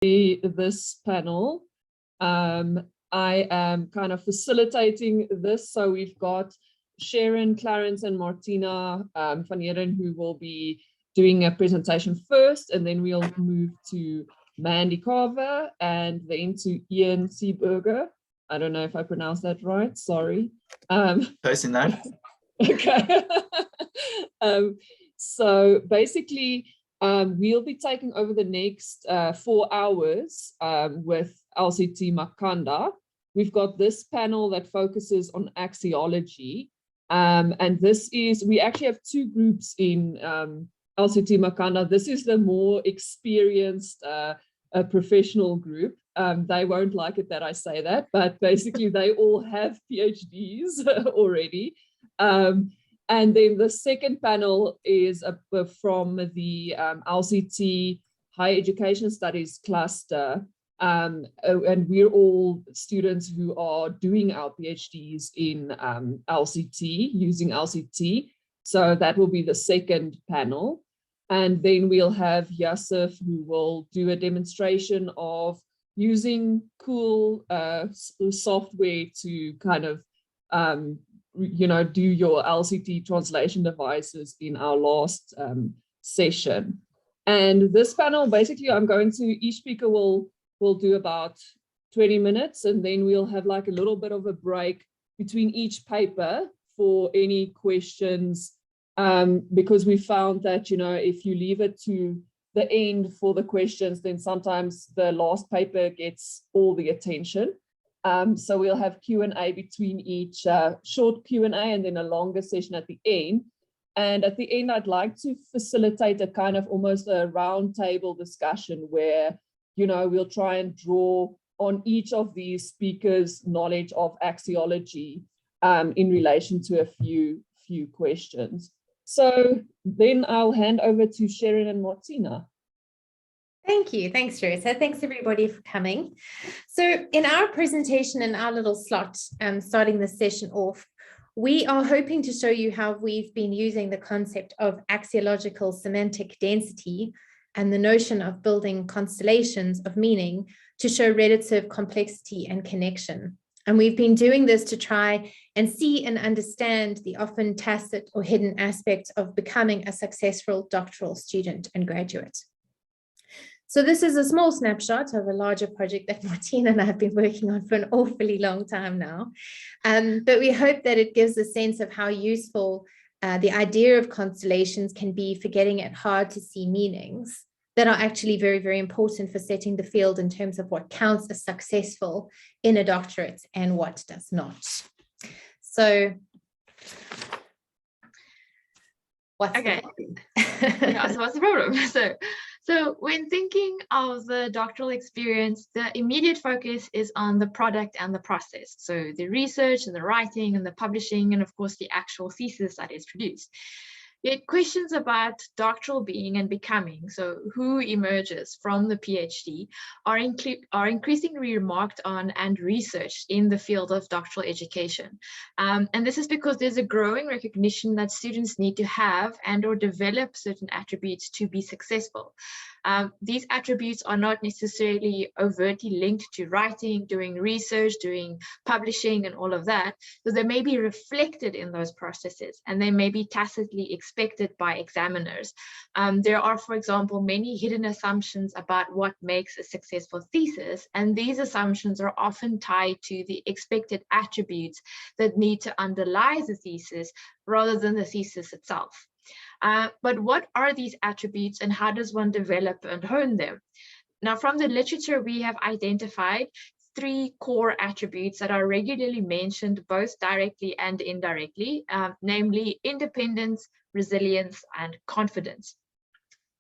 this panel. I am kind of facilitating this. So we've got Sherran Clarence and Martina van Heerden, who will be doing a presentation first, and then we'll move to Mandy Carver and then to Ian Siebörger. I don't know if I pronounced that right, sorry. Close enough. Okay. So basically, we'll be taking over the next 4 hours with LCT Makanda. We've got this panel that focuses on axiology. And this is, we actually have 2 groups in LCT Makanda. This is the more experienced professional group. They won't like it that I say that, but basically they all have PhDs already. And then the second panel is from the LCT Higher Education Studies cluster. And we're all students who are doing our PhDs in LCT, using LCT. So that will be the second panel. And then we'll have Yasif, who will do a demonstration of using cool software to kind of, do your LCT translation devices in our last session. And this panel, basically, each speaker will do about 20 minutes, and then we'll have like a little bit of a break between each paper for any questions, because we found that, if you leave it to the end for the questions, then sometimes the last paper gets all the attention. So we'll have Q&A between each short Q&A and then a longer session at the end. And at the end, I'd like to facilitate a kind of almost a round table discussion where, we'll try and draw on each of these speakers' knowledge of axiology in relation to a few questions. So then I'll hand over to Sherran and Martina. Thank you. Thanks, Teresa. Thanks, everybody, for coming. So in our presentation, in our little slot, starting this session off, we are hoping to show you how we've been using the concept of axiological semantic density and the notion of building constellations of meaning to show relative complexity and connection. And we've been doing this to try and see and understand the often tacit or hidden aspects of becoming a successful doctoral student and graduate. So this is a small snapshot of a larger project that Martina and I have been working on for an awfully long time now. But we hope that it gives a sense of how useful the idea of constellations can be for getting at hard to see meanings that are actually very, very important for setting the field in terms of what counts as successful in a doctorate and what does not. So what's okay. Yeah, so what's the problem? So when thinking of the doctoral experience, the immediate focus is on the product and the process. So the research and the writing and the publishing, and of course the actual thesis that is produced. Yet questions about doctoral being and becoming, so who emerges from the PhD, are increasingly remarked on and researched in the field of doctoral education. And this is because there's a growing recognition that students need to have and or develop certain attributes to be successful. These attributes are not necessarily overtly linked to writing, doing research, doing publishing and all of that, so they may be reflected in those processes and they may be tacitly expected by examiners. There are, for example, many hidden assumptions about what makes a successful thesis, and these assumptions are often tied to the expected attributes that need to underlie the thesis rather than the thesis itself. But what are these attributes and how does one develop and hone them? Now, from the literature, we have identified 3 core attributes that are regularly mentioned both directly and indirectly, namely independence, resilience, and confidence.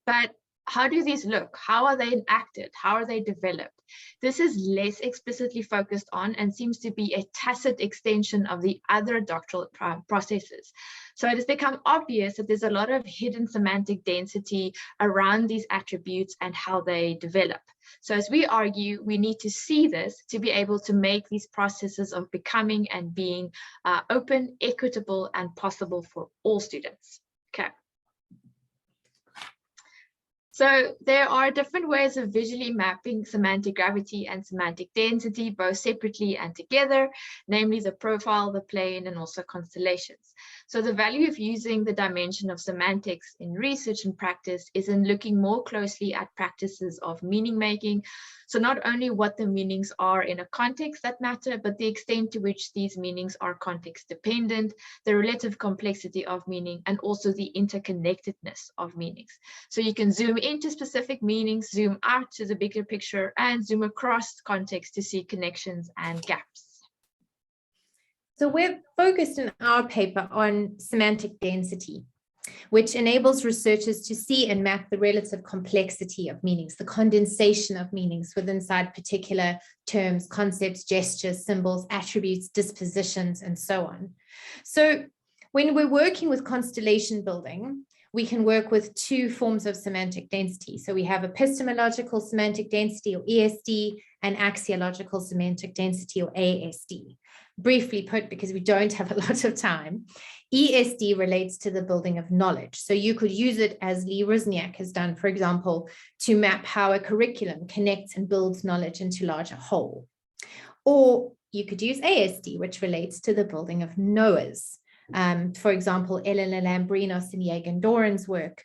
But how do these look? How are they enacted? How are they developed? This is less explicitly focused on and seems to be a tacit extension of the other doctoral processes. So it has become obvious that there's a lot of hidden semantic density around these attributes and how they develop. So as we argue, we need to see this to be able to make these processes of becoming and being open, equitable, and possible for all students. Okay. So there are different ways of visually mapping semantic gravity and semantic density, both separately and together, namely the profile, the plane, and also constellations. So the value of using the dimension of semantics in research and practice is in looking more closely at practices of meaning making. So not only what the meanings are in a context that matter, but the extent to which these meanings are context dependent, the relative complexity of meaning, and also the interconnectedness of meanings. So you can zoom into specific meanings, zoom out to the bigger picture, and zoom across context to see connections and gaps. So we're focused in our paper on semantic density, which enables researchers to see and map the relative complexity of meanings, the condensation of meanings within particular terms, concepts, gestures, symbols, attributes, dispositions, and so on. So when we're working with constellation building, we can work with two forms of semantic density. So we have epistemological semantic density, or ESD, and axiological semantic density, or ASD. Briefly put, because we don't have a lot of time, ESD relates to the building of knowledge. So you could use it, as Lee Rusniak has done, for example, to map how a curriculum connects and builds knowledge into larger whole. Or you could use ASD, which relates to the building of knowers. For example, Elena Lambrinos and Jagan Doran's work,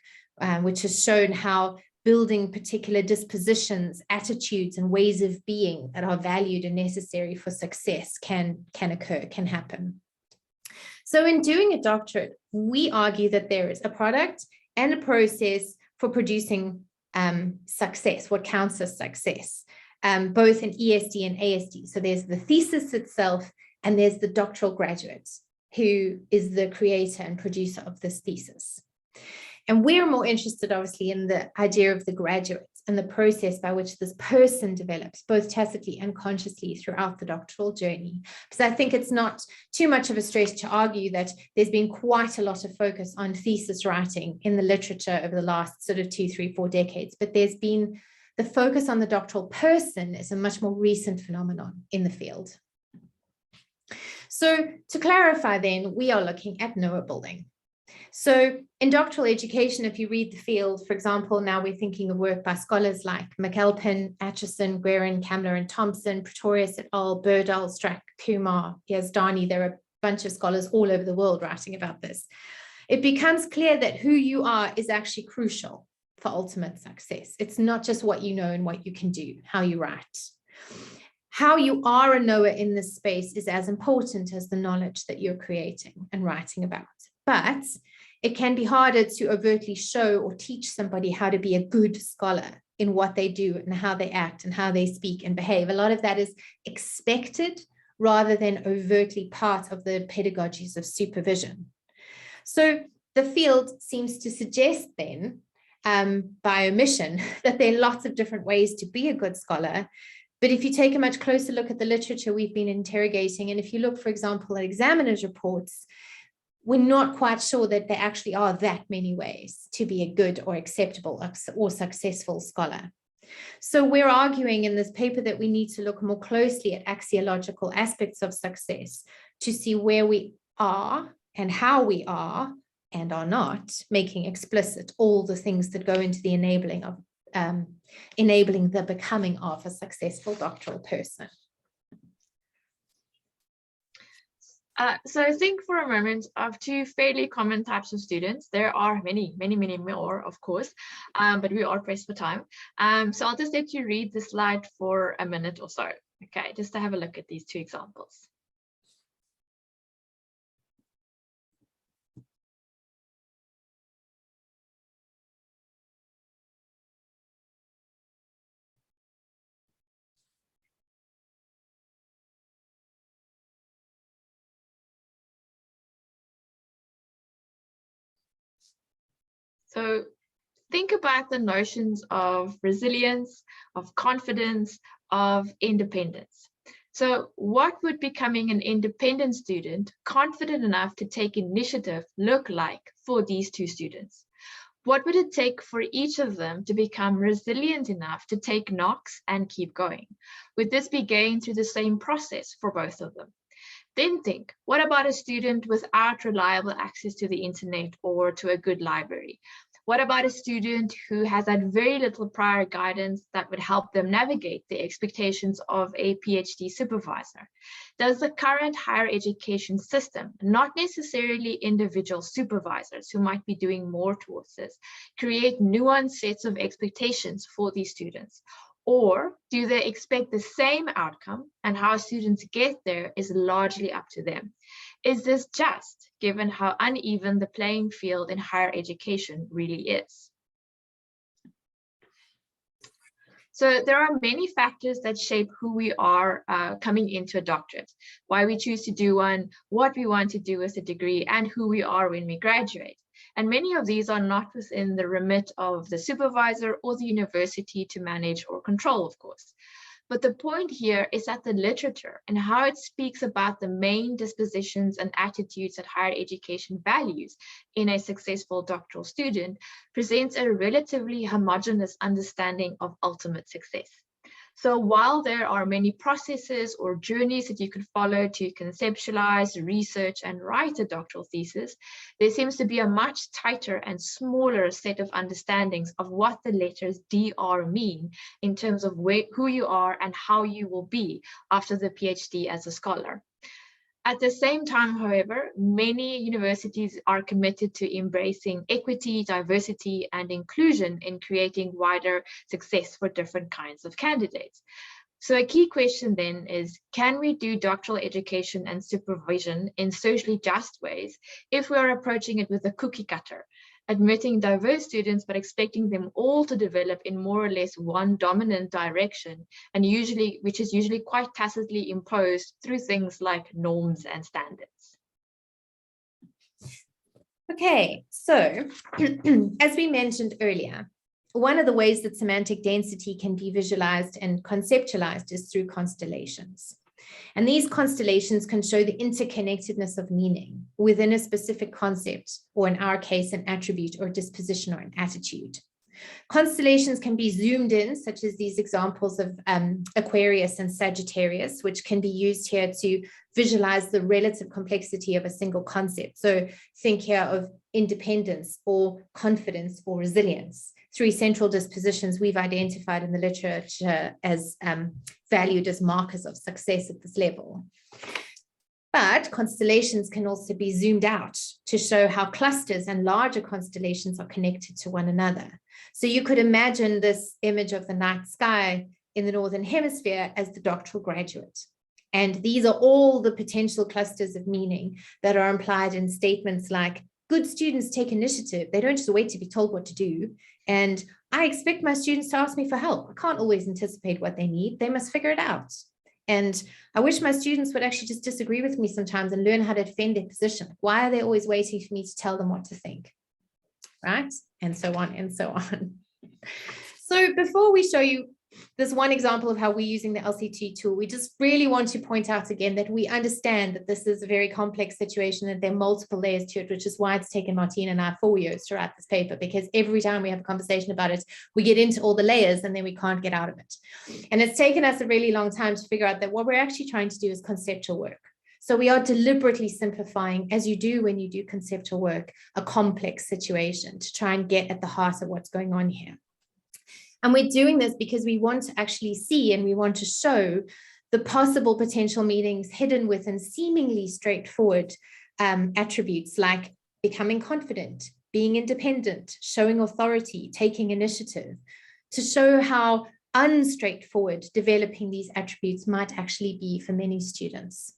which has shown how building particular dispositions, attitudes, and ways of being that are valued and necessary for success can happen. So in doing a doctorate, we argue that there is a product and a process for producing success, what counts as success, both in ESD and ASD. So there's the thesis itself, and there's the doctoral graduate, who is the creator and producer of this thesis. And we're more interested, obviously, in the idea of the graduates and the process by which this person develops, both tacitly and consciously, throughout the doctoral journey. Because I think it's not too much of a stretch to argue that there's been quite a lot of focus on thesis writing in the literature over the last sort of 2, 3, 4 decades, but there's been the focus on the doctoral person is a much more recent phenomenon in the field. So to clarify then, we are looking at knower building. So in doctoral education, if you read the field, for example, now we're thinking of work by scholars like McAlpin, Atchison, Guerin, Kamler, and Thompson, Pretorius et al., Birdal, Strack, Kumar, Yazdani. There are a bunch of scholars all over the world writing about this. It becomes clear that who you are is actually crucial for ultimate success. It's not just what you know and what you can do, how you write. How you are a knower in this space is as important as the knowledge that you're creating and writing about. But it can be harder to overtly show or teach somebody how to be a good scholar in what they do and how they act and how they speak and behave. A lot of that is expected rather than overtly part of the pedagogies of supervision. So the field seems to suggest then, by omission, that there are lots of different ways to be a good scholar. But if you take a much closer look at the literature we've been interrogating, and if you look, for example, at examiners' reports, we're not quite sure that there actually are that many ways to be a good or acceptable or successful scholar. So we're arguing in this paper that we need to look more closely at axiological aspects of success to see where we are and how we are and are not making explicit all the things that go into the enabling the becoming of a successful doctoral person. So think for a moment of two fairly common types of students. There are many more, of course, but we are pressed for time. So I'll just let you read the slide for a minute or so. Okay, just to have a look at these two examples. So think about the notions of resilience, of confidence, of independence. So what would becoming an independent student, confident enough to take initiative, look like for these two students? What would it take for each of them to become resilient enough to take knocks and keep going? Would this be gained through the same process for both of them? Then think, what about a student without reliable access to the internet or to a good library? What about a student who has had very little prior guidance that would help them navigate the expectations of a PhD supervisor? Does the current higher education system, not necessarily individual supervisors who might be doing more towards this, create nuanced sets of expectations for these students? Or do they expect the same outcome, and how students get there is largely up to them? Is this just, given how uneven the playing field in higher education really is? So there are many factors that shape who we are coming into a doctorate, why we choose to do one, what we want to do with a degree, and who we are when we graduate. And many of these are not within the remit of the supervisor or the university to manage or control, of course. But the point here is that the literature and how it speaks about the main dispositions and attitudes that higher education values in a successful doctoral student presents a relatively homogeneous understanding of ultimate success. So while there are many processes or journeys that you could follow to conceptualize, research, and write a doctoral thesis, there seems to be a much tighter and smaller set of understandings of what the letters DR mean in terms of who you are and how you will be after the PhD as a scholar. At the same time, however, many universities are committed to embracing equity, diversity, and inclusion in creating wider success for different kinds of candidates. So a key question then is, can we do doctoral education and supervision in socially just ways if we are approaching it with a cookie cutter, admitting diverse students but expecting them all to develop in more or less one dominant direction, and which is usually quite tacitly imposed through things like norms and standards? Okay, so as we mentioned earlier, one of the ways that semantic density can be visualized and conceptualized is through constellations. And these constellations can show the interconnectedness of meaning within a specific concept, or in our case, an attribute or disposition or an attitude. Constellations can be zoomed in, such as these examples of Aquarius and Sagittarius, which can be used here to visualize the relative complexity of a single concept. So think here of independence or confidence or resilience. 3 central dispositions we've identified in the literature as valued as markers of success at this level. But constellations can also be zoomed out to show how clusters and larger constellations are connected to one another. So you could imagine this image of the night sky in the Northern Hemisphere as the doctoral graduate. And these are all the potential clusters of meaning that are implied in statements like, good students take initiative. They don't just wait to be told what to do. And I expect my students to ask me for help. I can't always anticipate what they need. They must figure it out. And I wish my students would actually just disagree with me sometimes and learn how to defend their position. Why are they always waiting for me to tell them what to think? Right? And so on and so on. So before we show you this one example of how we're using the LCT tool, we just really want to point out again that we understand that this is a very complex situation and there are multiple layers to it, which is why it's taken Martina and I 4 years to write this paper, because every time we have a conversation about it, we get into all the layers and then we can't get out of it. And it's taken us a really long time to figure out that what we're actually trying to do is conceptual work. So we are deliberately simplifying, as you do when you do conceptual work, a complex situation to try and get at the heart of what's going on here. And we're doing this because we want to actually see and we want to show the possible potential meanings hidden within seemingly straightforward attributes like becoming confident, being independent, showing authority, taking initiative, to show how unstraightforward developing these attributes might actually be for many students.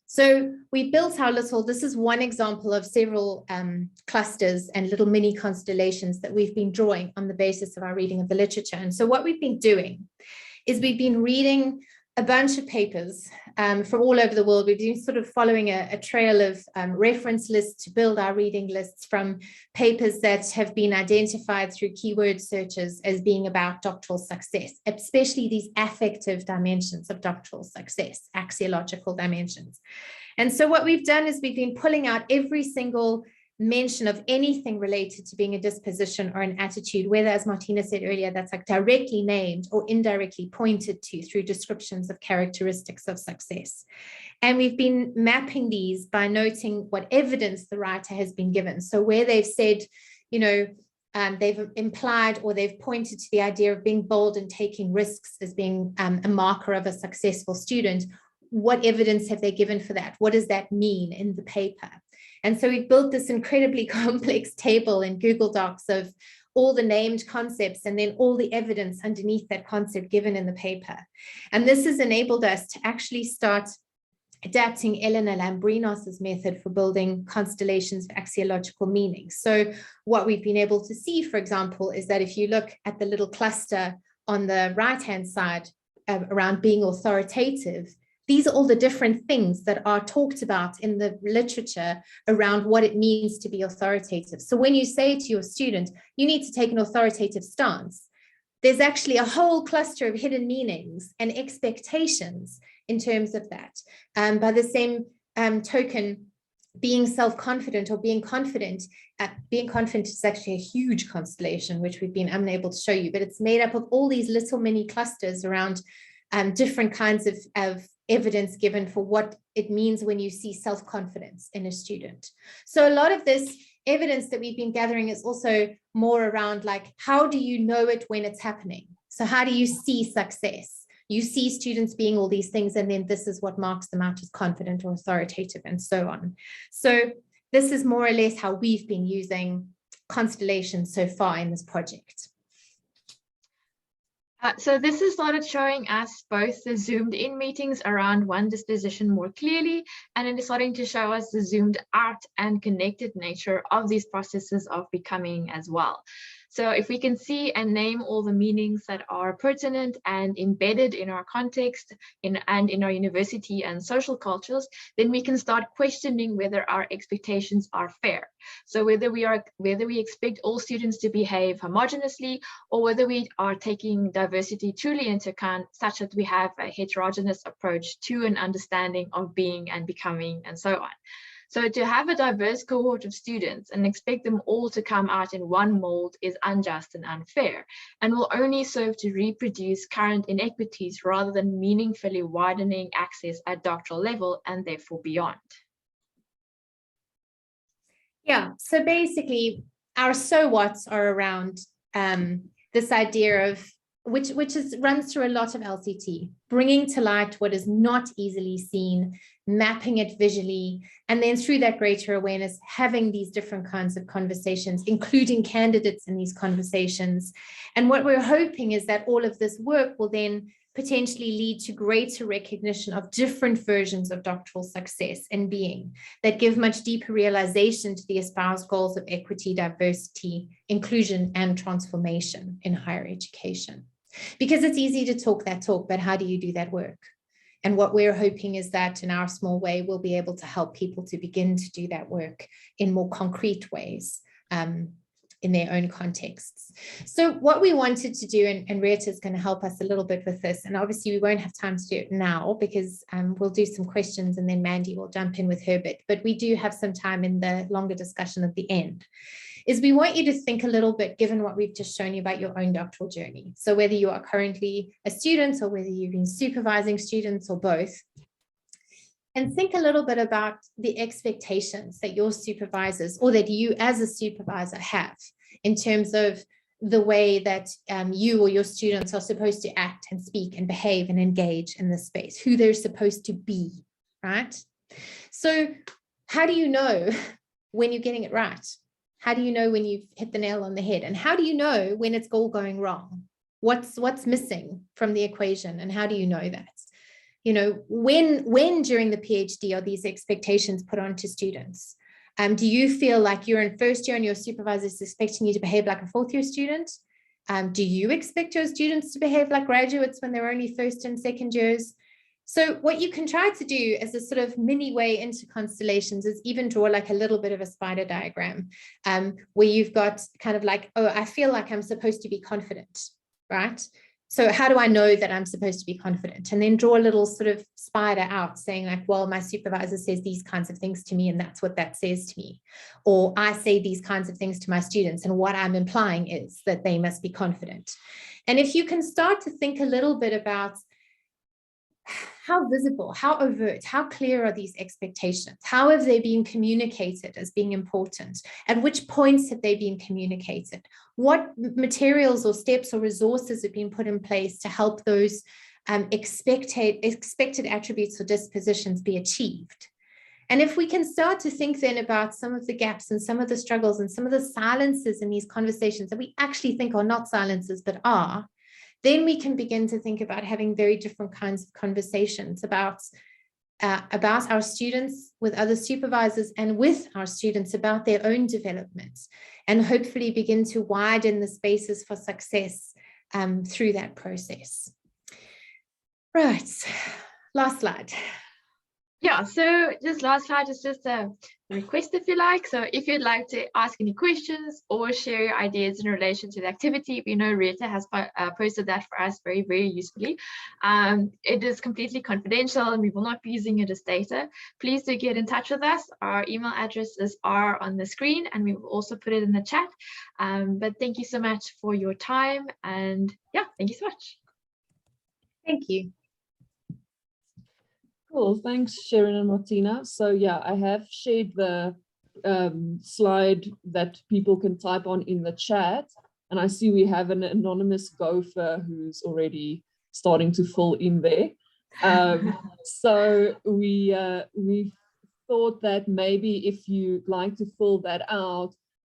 So we built our little, this is one example of several clusters and little mini constellations that we've been drawing on the basis of our reading of the literature. And so what we've been doing is we've been reading a bunch of papers from all over the world. We've been sort of following a trail of reference lists to build our reading lists from papers that have been identified through keyword searches as being about doctoral success, especially these affective dimensions of doctoral success, axiological dimensions. And so what we've done is we've been pulling out every single mention of anything related to being a disposition or an attitude, whether, as Martina said earlier, that's like directly named or indirectly pointed to through descriptions of characteristics of success. And we've been mapping these by noting what evidence the writer has been given. So where they've said, they've implied or they've pointed to the idea of being bold and taking risks as being a marker of a successful student. What evidence have they given for that? What does that mean in the paper? And so we've built this incredibly complex table in Google Docs of all the named concepts and then all the evidence underneath that concept given in the paper. And this has enabled us to actually start adapting Elena Lambrinos's method for building constellations of axiological meaning. So what we've been able to see, for example, is that if you look at the little cluster on the right-hand side around being authoritative, these are all the different things that are talked about in the literature around what it means to be authoritative. So when you say to your student, you need to take an authoritative stance, there's actually a whole cluster of hidden meanings and expectations in terms of that. By the same token, being self-confident or being confident is actually a huge constellation, which we've been unable to show you, but it's made up of all these little mini clusters around different kinds of evidence given for what it means when you see self-confidence in a student. So a lot of this evidence that we've been gathering is also more around like, how do you know it when it's happening? So how do you see success? You see students being all these things, and then this is what marks them out as confident or authoritative and so on. So this is more or less how we've been using constellations so far in this project. So this has started showing us both the zoomed in meetings around one disposition more clearly, and it is starting to show us the zoomed out and connected nature of these processes of becoming as well. So if we can see and name all the meanings that are pertinent and embedded in our context and in our university and social cultures, then we can start questioning whether our expectations are fair. So whether we expect all students to behave homogeneously, or whether we are taking diversity truly into account, such that we have a heterogeneous approach to an understanding of being and becoming and so on. So to have a diverse cohort of students and expect them all to come out in one mold is unjust and unfair, and will only serve to reproduce current inequities rather than meaningfully widening access at doctoral level and therefore beyond. Yeah, so basically our so whats are around this idea of which runs through a lot of LCT, bringing to light what is not easily seen, mapping it visually, and then through that greater awareness, having these different kinds of conversations, including candidates in these conversations. And what we're hoping is that all of this work will then potentially lead to greater recognition of different versions of doctoral success and being that give much deeper realization to the espoused goals of equity, diversity, inclusion, and transformation in higher education. Because it's easy to talk that talk, but how do you do that work? And what we're hoping is that in our small way, we'll be able to help people to begin to do that work in more concrete ways in their own contexts. So what we wanted to do, and Rita is going to help us a little bit with this, and obviously we won't have time to do it now because we'll do some questions and then Mandy will jump in with her bit, but we do have some time in the longer discussion at the end, is we want you to think a little bit, given what we've just shown you about your own doctoral journey. So whether you are currently a student or whether you've been supervising students or both, and think a little bit about the expectations that your supervisors or that you as a supervisor have in terms of the way that you or your students are supposed to act and speak and behave and engage in this space, who they're supposed to be, right? So how do you know when you're getting it right? How do you know when you've hit the nail on the head? And how do you know when it's all going wrong? What's missing from the equation? And how do you know that? You know, when during the PhD are these expectations put onto students? Do you feel like you're in first year and your supervisor is expecting you to behave like a fourth year student? Do you expect your students to behave like graduates when they're only first and second years? So what you can try to do as a sort of mini way into constellations is even draw like a little bit of a spider diagram where you've got kind of like, oh, I feel like I'm supposed to be confident, right? So how do I know that I'm supposed to be confident? And then draw a little sort of spider out saying like, well, my supervisor says these kinds of things to me and that's what that says to me. Or I say these kinds of things to my students and what I'm implying is that they must be confident. And if you can start to think a little bit about how visible, how overt, how clear are these expectations? How have they been communicated as being important? At which points have they been communicated? What materials or steps or resources have been put in place to help those expected attributes or dispositions be achieved? And if we can start to think then about some of the gaps and some of the struggles and some of the silences in these conversations that we actually think are not silences but are, then we can begin to think about having very different kinds of conversations about our students with other supervisors and with our students about their own development, and hopefully begin to widen the spaces for success through that process. Right, last slide. Yeah, so this last slide is just a request, if you like. So if you'd like to ask any questions or share your ideas in relation to the activity, we know Rita has posted that for us very, very usefully. It is completely confidential and we will not be using it as data. Please do get in touch with us. Our email addresses are on the screen and we will also put it in the chat. But thank you so much for your time, and yeah, thank you so much. Thank you. Cool, thanks Sherran and Martina. So yeah, I have shared the slide that people can type on in the chat, and I see we have an anonymous gopher who's already starting to fill in there. So we thought that maybe if you'd like to fill that out,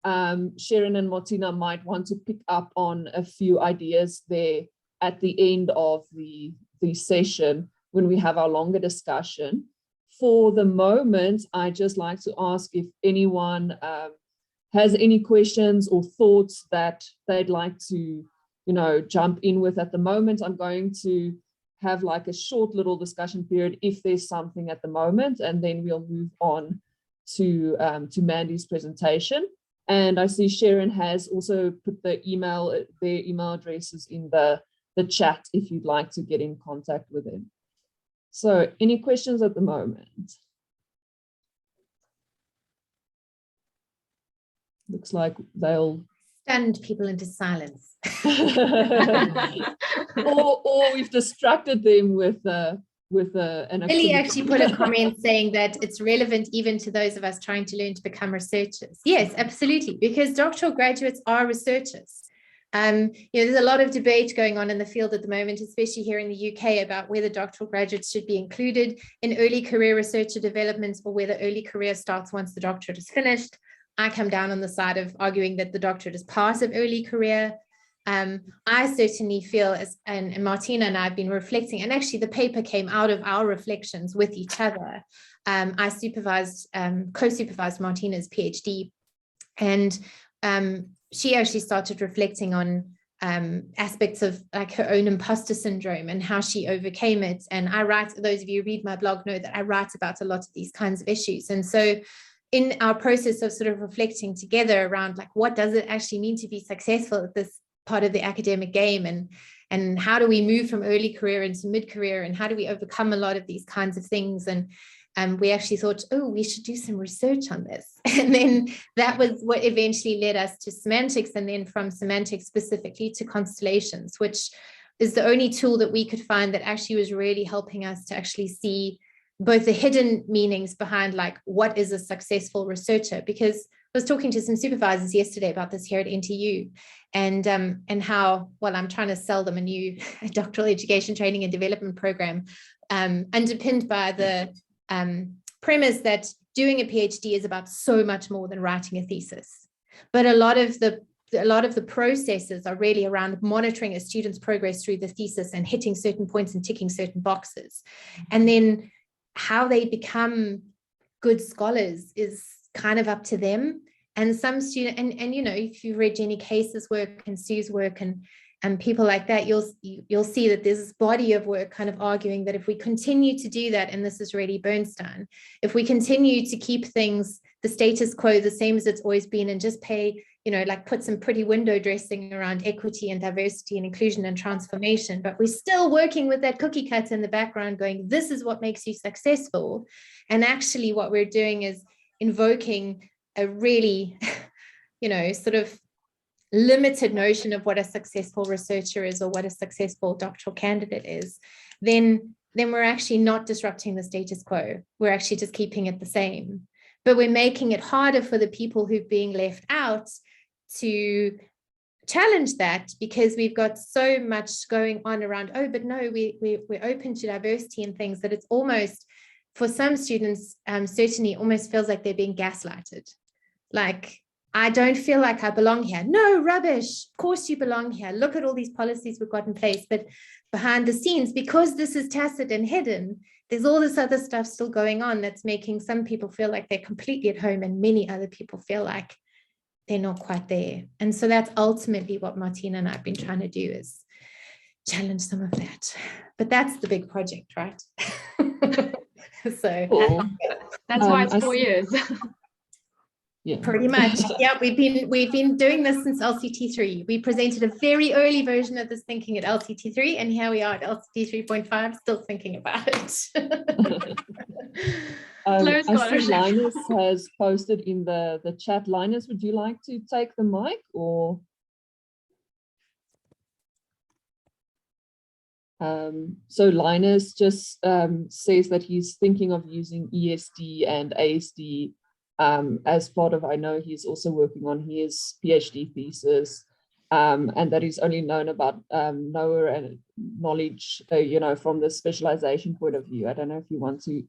Sherran and Martina might want to pick up on a few ideas there at the end of the session, when we have our longer discussion. For the moment, I'd just like to ask if anyone has any questions or thoughts that they'd like to, jump in with at the moment. I'm going to have like a short little discussion period if there's something at the moment, and then we'll move on to Mandy's presentation. And I see Sherran has also put their email addresses in the chat if you'd like to get in contact with them. So any questions at the moment? Looks like they'll stunned people into silence. or we've distracted them with an Lily actually put a comment saying that it's relevant even to those of us trying to learn to become researchers. Yes, absolutely, because doctoral graduates are researchers. There's a lot of debate going on in the field at the moment, especially here in the UK, about whether doctoral graduates should be included in early career researcher developments or whether early career starts once the doctorate is finished. I come down on the side of arguing that the doctorate is part of early career. I certainly feel, and Martina and I have been reflecting, and actually the paper came out of our reflections with each other. I co-supervised Martina's PhD, and she actually started reflecting on aspects of like her own imposter syndrome and how she overcame it. And I write, those of you who read my blog know that I write about a lot of these kinds of issues. And so in our process of sort of reflecting together around like, what does it actually mean to be successful at this part of the academic game, and how do we move from early career into mid-career, and how do we overcome a lot of these kinds of things? And we actually thought, oh, we should do some research on this. And then that was what eventually led us to semantics, and then from semantics specifically to constellations, which is the only tool that we could find that actually was really helping us to actually see both the hidden meanings behind like, what is a successful researcher? Because I was talking to some supervisors yesterday about this here at NTU, and how, well, I'm trying to sell them a new doctoral education training and development program, underpinned by the premise that doing a PhD is about so much more than writing a thesis. But a lot of the processes are really around monitoring a student's progress through the thesis and hitting certain points and ticking certain boxes. And then how they become good scholars is kind of up to them. And some student, and if you've read Jenny Case's work and Sue's work and people like that, you'll see that there's this body of work kind of arguing that if we continue to do that, and this is really Bernstein, if we continue to keep things, the status quo, the same as it's always been, and just pay, like put some pretty window dressing around equity and diversity and inclusion and transformation, but we're still working with that cookie cutter in the background going, this is what makes you successful. And actually what we're doing is invoking a really, sort of limited notion of what a successful researcher is or what a successful doctoral candidate is, then then we're actually not disrupting the status quo. We're actually just keeping it the same. But we're making it harder for the people who've being left out to challenge that, because we've got so much going on around, oh, but no, we're open to diversity and things, that it's almost, for some students, certainly almost feels like they're being gaslighted. Like, I don't feel like I belong here. No, rubbish. Of course you belong here. Look at all these policies we've got in place. But behind the scenes, because this is tacit and hidden, there's all this other stuff still going on that's making some people feel like they're completely at home, and many other people feel like they're not quite there. And so that's ultimately what Martina and I've been trying to do, is challenge some of that. But that's the big project, right? So Cool. That's why it's 4 years. Yeah, pretty much. Yeah, we've been doing this since LCT3. We presented a very early version of this thinking at LCT3, and here we are at LCT 3.5, still thinking about it. I see Linus has posted in the chat. Linus, would you like to take the mic, or? So Linus just says that he's thinking of using ESD and ASD as part of, I know he's also working on his PhD thesis, and that he's only known about knower and knowledge, from the specialization point of view. I don't know if you want to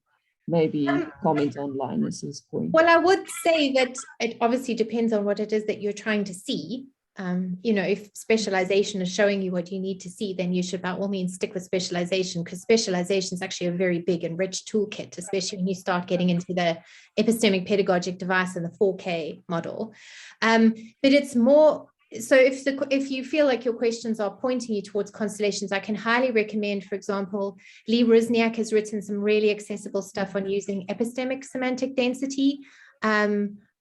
maybe comment on Linus's point. Well, I would say that it obviously depends on what it is that you're trying to see. If specialization is showing you what you need to see, then you should by all means stick with specialization, because specialization is actually a very big and rich toolkit, especially when you start getting into the epistemic pedagogic device and the 4K model. But it's more, so if you feel like your questions are pointing you towards constellations, I can highly recommend, for example, Lee Rusniak has written some really accessible stuff on using epistemic semantic density.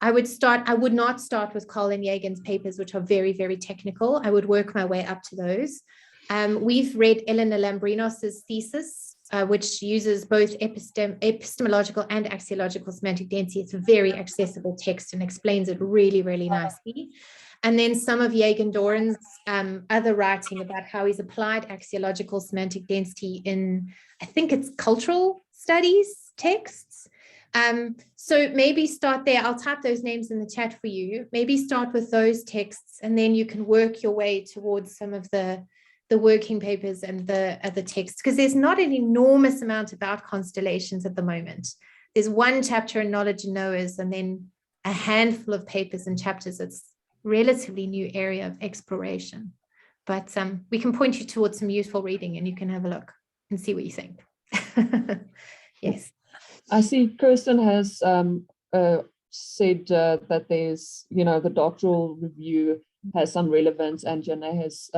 I would not start with Cole and Yagan's papers, which are very, very technical. I would work my way up to those. We've read Elena Lambrinos's thesis, which uses both epistemological and axiological semantic density. It's a very accessible text and explains it really, really nicely. And then some of Yagan Doran's other writing about how he's applied axiological semantic density in, I think it's cultural studies texts. So maybe start there. I'll type those names in the chat for you. Maybe start with those texts, and then you can work your way towards some of the working papers and the other texts, because there's not an enormous amount about constellations at the moment. There's one chapter in Knowledge and Knowers, and then a handful of papers and chapters. It's relatively new area of exploration, but we can point you towards some useful reading, and you can have a look and see what you think. Yes. I see Kirsten has said that there's, the doctoral review has some relevance, and Janae has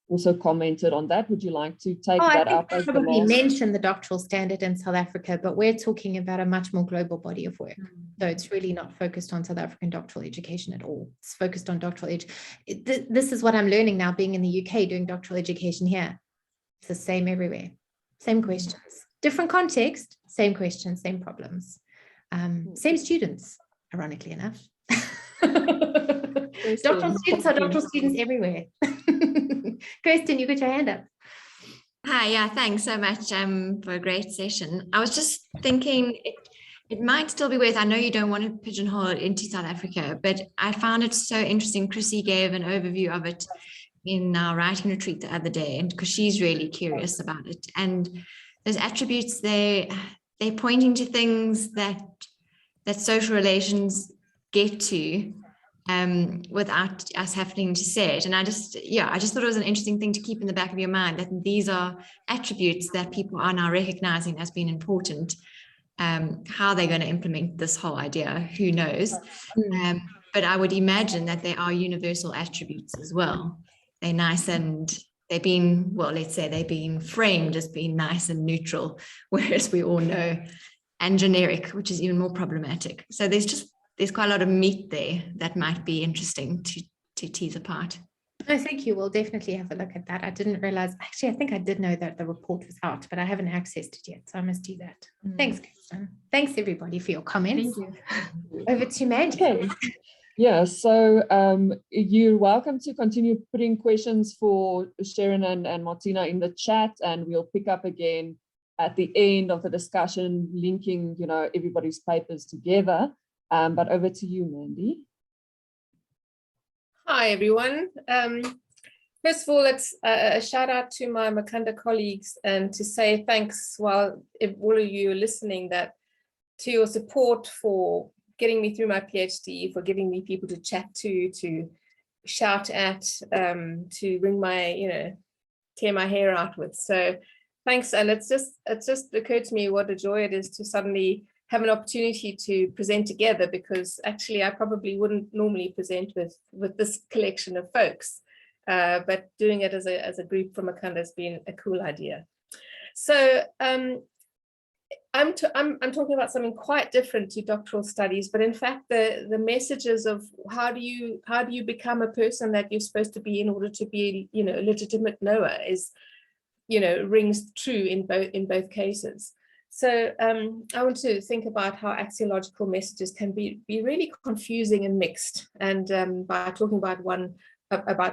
also commented on that. Would you like to take that up as the last? I probably mentioned the doctoral standard in South Africa, but we're talking about a much more global body of work. So it's really not focused on South African doctoral education at all. It's focused on doctoral this is what I'm learning now, being in the UK, doing doctoral education here. It's the same everywhere. Same questions. Different context, same questions, same problems, same students, ironically enough. Doctoral students are doctoral students everywhere. Kirsten, you got your hand up. Hi, yeah, thanks so much for a great session. I was just thinking it might still be worth, I know you don't want to pigeonhole it into South Africa, but I found it so interesting. Chrissy gave an overview of it in our writing retreat the other day, and because she's really curious about it. And those attributes, they're pointing to things that social relations get to without us having to say it. And I just thought it was an interesting thing to keep in the back of your mind, that these are attributes that people are now recognizing as being important. How they're going to implement this whole idea, who knows? But I would imagine that they are universal attributes as well. They're nice, and they're being, well, let's say they're being framed as being nice and neutral, whereas we all know, and generic, which is even more problematic. So there's quite a lot of meat there that might be interesting to tease apart. No, thank you. We'll definitely have a look at that. I didn't realize, actually, I think I did know that the report was out, but I haven't accessed it yet, so I must do that. Thanks, Kirsten. Thanks, everybody, for your comments. Thank you. Over to Mandy. Okay. Yeah, so you're welcome to continue putting questions for Sherran and Martina in the chat, and we'll pick up again at the end of the discussion, linking, everybody's papers together. But over to you, Mandy. Hi, everyone. First of all, it's a shout out to my Makanda colleagues and to say thanks, if all of you are listening, to your support for getting me through my PhD, for giving me people to chat to shout at, to bring my, tear my hair out with. So thanks. And it's just occurred to me what a joy it is to suddenly have an opportunity to present together, because actually I probably wouldn't normally present with this collection of folks, but doing it as a group from Makanda has been a cool idea. So I'm talking about something quite different to doctoral studies, but in fact the messages of how do you become a person that you're supposed to be in order to be a legitimate knower is rings true in both cases. So I want to think about how axiological messages can be really confusing and mixed, and by talking about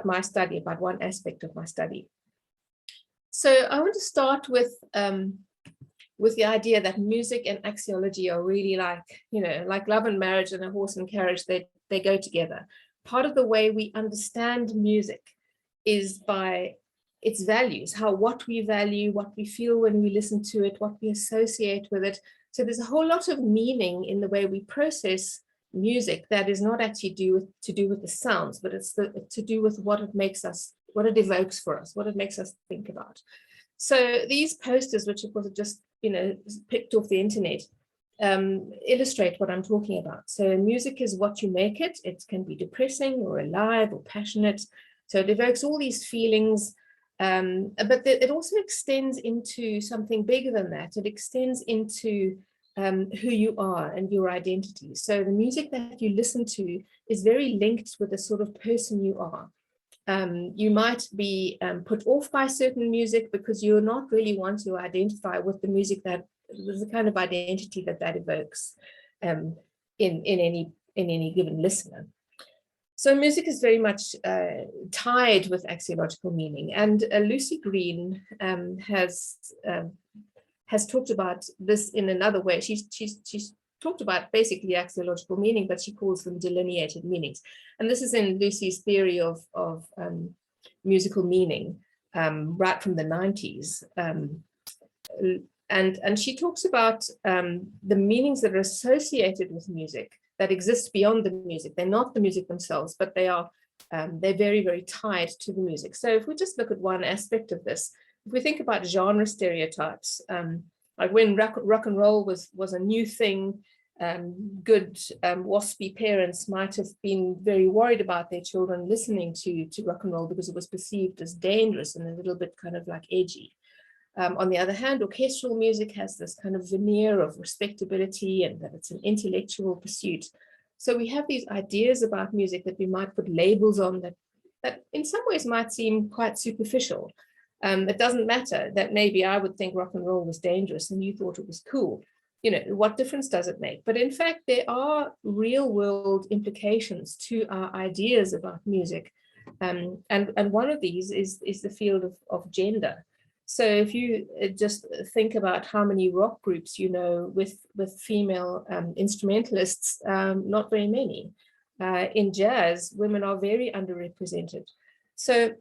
my study, about one aspect of my study. So I want to start with the idea that music and axiology are really like love and marriage and a horse and carriage. They go together. Part of the way we understand music is by its values, what we value, what we feel when we listen to it, what we associate with it. So there's a whole lot of meaning in the way we process music that is not actually to do with the sounds, but it's to do with what it makes us, what it evokes for us, what it makes us think about. So these posters, which of course are just picked off the internet, illustrate what I'm talking about. So music is what you make it. It can be depressing or alive or passionate. So it evokes all these feelings. But it also extends into something bigger than that. It extends into who you are and your identity. So the music that you listen to is very linked with the sort of person you are. You might be put off by certain music because you're not really want to identify with the music with the kind of identity that evokes in any given listener. So music is very much tied with axiological meaning, and Lucy Green has talked about this in another way. She's talked about basically axiological meaning, but she calls them delineated meanings. And this is in Lucy's theory of musical meaning right from the 90s. And she talks about the meanings that are associated with music that exist beyond the music. They're not the music themselves, but they're very, very tied to the music. So if we just look at one aspect of this, if we think about genre stereotypes, like when rock and roll was a new thing, good waspy parents might have been very worried about their children listening to rock and roll because it was perceived as dangerous and a little bit kind of like edgy. On the other hand, orchestral music has this kind of veneer of respectability and that it's an intellectual pursuit. So we have these ideas about music that we might put labels on that in some ways might seem quite superficial. It doesn't matter that maybe I would think rock and roll was dangerous and you thought it was cool. What difference does it make? But in fact, there are real world implications to our ideas about music. And one of these is the field of gender. So if you just think about how many rock groups with female instrumentalists, not very many. In jazz, women are very underrepresented. So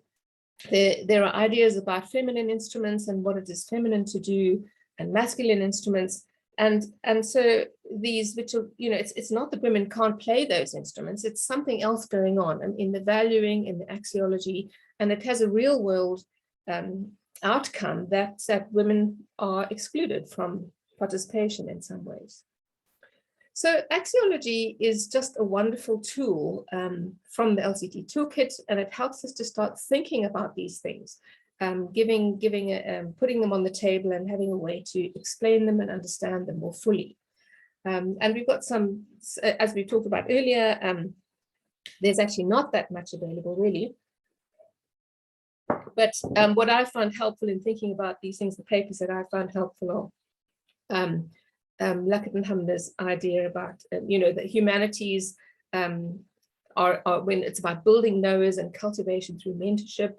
there are ideas about feminine instruments and what it is feminine to do, and masculine instruments. And so these, which are, it's not that women can't play those instruments, it's something else going on in the valuing, in the axiology, and it has a real world outcome that women are excluded from participation in some ways. So axiology is just a wonderful tool from the LCT toolkit, and it helps us to start thinking about these things, putting them on the table and having a way to explain them and understand them more fully. And we've got some, as we talked about earlier, there's actually not that much available really. But what I found helpful in thinking about these things, the papers that I found helpful are Lackett and Humner's idea about, the humanities are when it's about building knowers and cultivation through mentorship.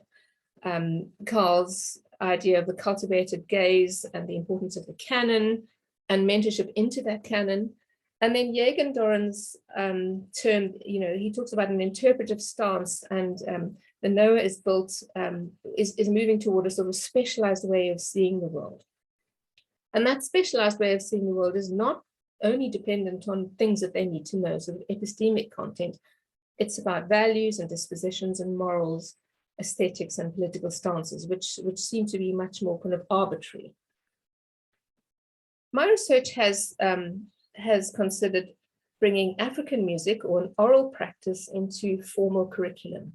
Carl's idea of the cultivated gaze and the importance of the canon and mentorship into that canon. And then Jaegendoren's term, he talks about an interpretive stance, and the Noah is built, is moving toward a sort of specialized way of seeing the world. And that specialized way of seeing the world is not only dependent on things that they need to know, sort of epistemic content. It's about values and dispositions and morals, aesthetics and political stances, which seem to be much more kind of arbitrary. My research has considered bringing African music or an oral practice into formal curriculum.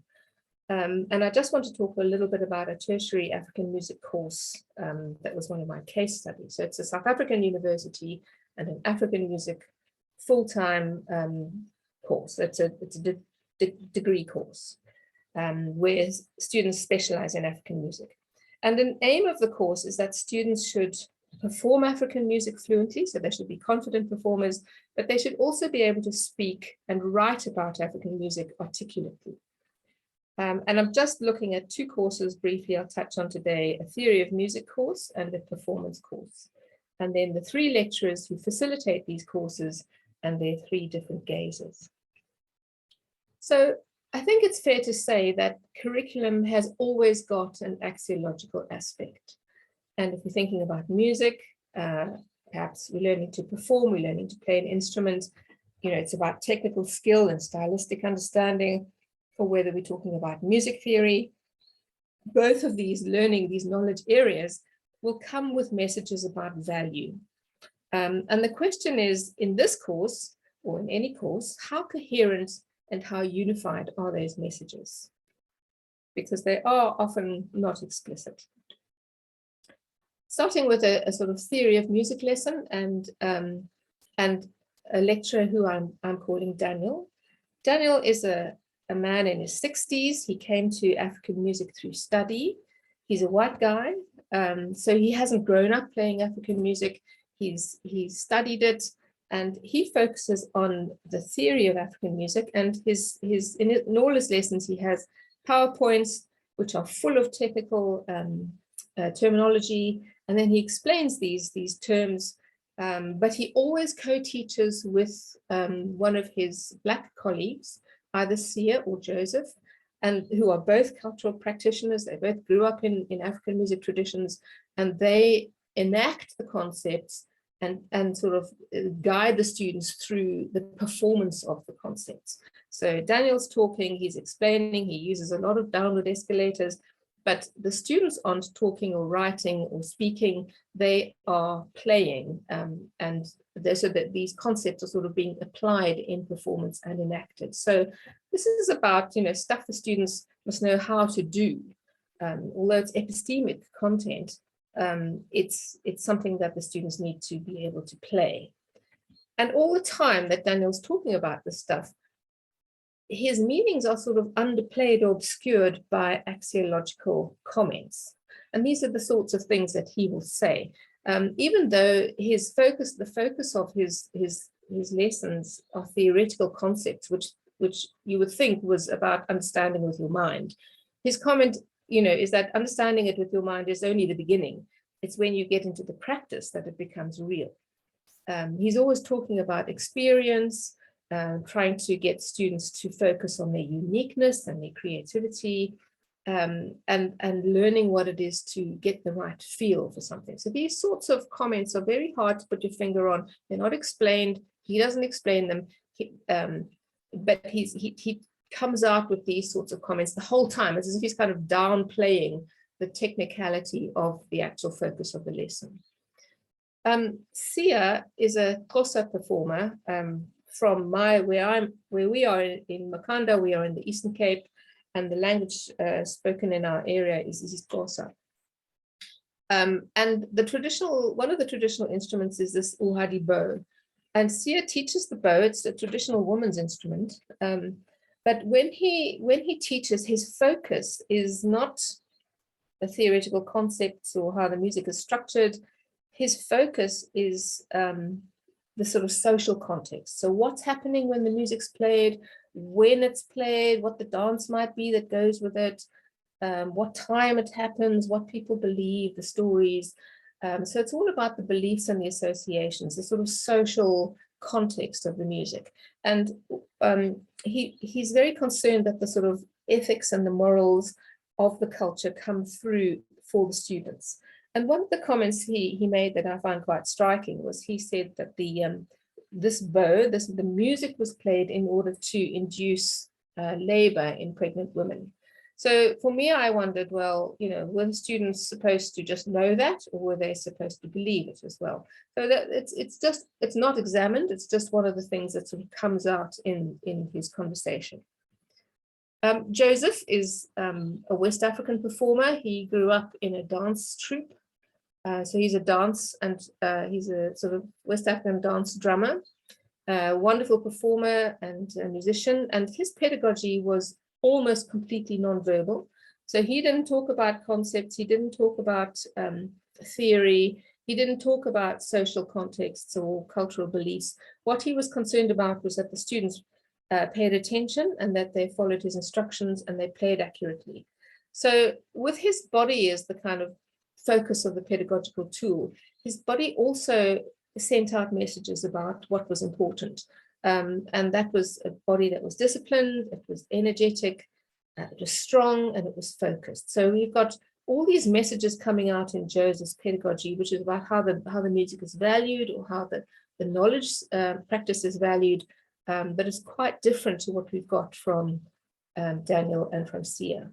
And I just want to talk a little bit about a tertiary African music course that was one of my case studies. So it's a South African university and an African music full-time course. It's a degree course where students specialize in African music. And an aim of the course is that students should perform African music fluently, so they should be confident performers, but they should also be able to speak and write about African music articulately. And I'm just looking at two courses briefly I'll touch on today, a theory of music course and a performance course. And then the three lecturers who facilitate these courses and their three different gazes. So I think it's fair to say that curriculum has always got an axiological aspect. And if we're thinking about music, perhaps we're learning to perform, we're learning to play an instrument, it's about technical skill and stylistic understanding, or whether we're talking about music theory. Both of these knowledge areas will come with messages about value. And the question is, in this course, or in any course, how coherent and how unified are those messages? Because they are often not explicit. Starting with a sort of theory of music lesson and a lecturer who I'm calling Daniel. Daniel is a man in his 60s. He came to African music through study. He's a white guy, so he hasn't grown up playing African music. He's studied it, and he focuses on the theory of African music. And in all his lessons, he has PowerPoints which are full of technical terminology, and then he explains these terms. But he always co-teaches with one of his Black colleagues, either Sia or Joseph, and who are both cultural practitioners. They both grew up in African music traditions, and they enact the concepts and sort of guide the students through the performance of the concepts. So Daniel's talking, he's explaining, he uses a lot of downward escalators, but the students aren't talking or writing or speaking, they are playing, and so that these concepts are sort of being applied in performance and enacted. So this is about stuff the students must know how to do. Although it's epistemic content, it's something that the students need to be able to play. And all the time that Daniel's talking about this stuff, his meanings are sort of underplayed or obscured by axiological comments. And these are the sorts of things that he will say. Even though the focus of his lessons are theoretical concepts, which you would think was about understanding with your mind. His comment, is that understanding it with your mind is only the beginning. It's when you get into the practice that it becomes real. He's always talking about experience, trying to get students to focus on their uniqueness and their creativity, and learning what it is to get the right feel for something. So these sorts of comments are very hard to put your finger on. They're not explained. He doesn't explain them, but he comes out with these sorts of comments the whole time. It's as if he's kind of downplaying the technicality of the actual focus of the lesson. Sia is a Xhosa performer from where we are in Makanda. We are in the Eastern Cape, and the language spoken in our area is Xhosa. And one of the traditional instruments is this uhadi bow. And Sia teaches the bow. It's a traditional woman's instrument. But when he teaches, his focus is not the theoretical concepts or how the music is structured. His focus is the sort of social context. So what's happening when the music's played, when it's played, what the dance might be that goes with it, what time it happens, what people believe, the stories. So it's all about the beliefs and the associations, the sort of social context of the music. And he's very concerned that the sort of ethics and the morals of the culture come through for the students. And one of the comments he made that I found quite striking was he said that the music was played in order to induce labor in pregnant women. So for me, I wondered, well, were the students supposed to just know that, or were they supposed to believe it as well? So that it's not examined. It's just one of the things that sort of comes out in his conversation. Joseph is a West African performer. He grew up in a dance troupe. So he's a dance and he's a sort of West African dance drummer, wonderful performer and a musician. And his pedagogy was almost completely nonverbal. So he didn't talk about concepts. He didn't talk about theory. He didn't talk about social contexts or cultural beliefs. What he was concerned about was that the students paid attention and that they followed his instructions and they played accurately. So with his body as the kind of focus of the pedagogical tool, his body also sent out messages about what was important. And that was a body that was disciplined, it was energetic, it was strong, and it was focused. So we've got all these messages coming out in Joseph's pedagogy, which is about how the music is valued or how the knowledge practice is valued, but it's quite different to what we've got from Daniel and from Sia.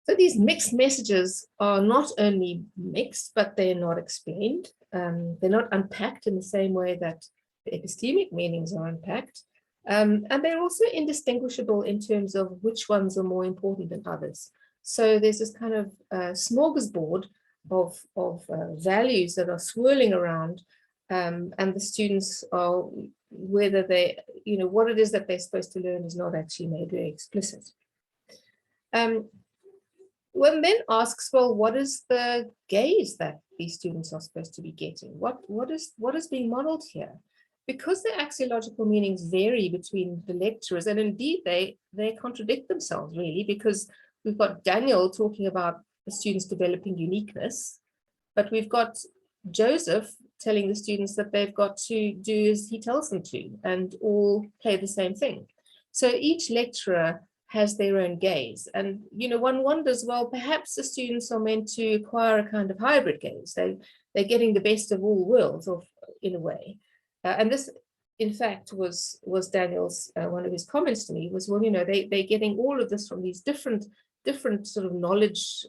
So these mixed messages are not only mixed, but they're not explained. They're not unpacked in the same way that the epistemic meanings are unpacked. And they're also indistinguishable in terms of which ones are more important than others. So there's this kind of smorgasbord of values that are swirling around, and the students are, whether they, what it is that they're supposed to learn is not actually made very explicit. One then asks, well, what is the gaze that these students are supposed to be getting? What is being modeled here? Because the axiological meanings vary between the lecturers, and indeed they contradict themselves really, because we've got Daniel talking about the students developing uniqueness, but we've got Joseph telling the students that they've got to do as he tells them to and all play the same thing. So each lecturer has their own gaze. And, one wonders, well, perhaps the students are meant to acquire a kind of hybrid gaze. They're getting the best of all worlds, in a way. And this, in fact, was Daniel's, one of his comments to me was, well, they're getting all of this from these different sort of knowledge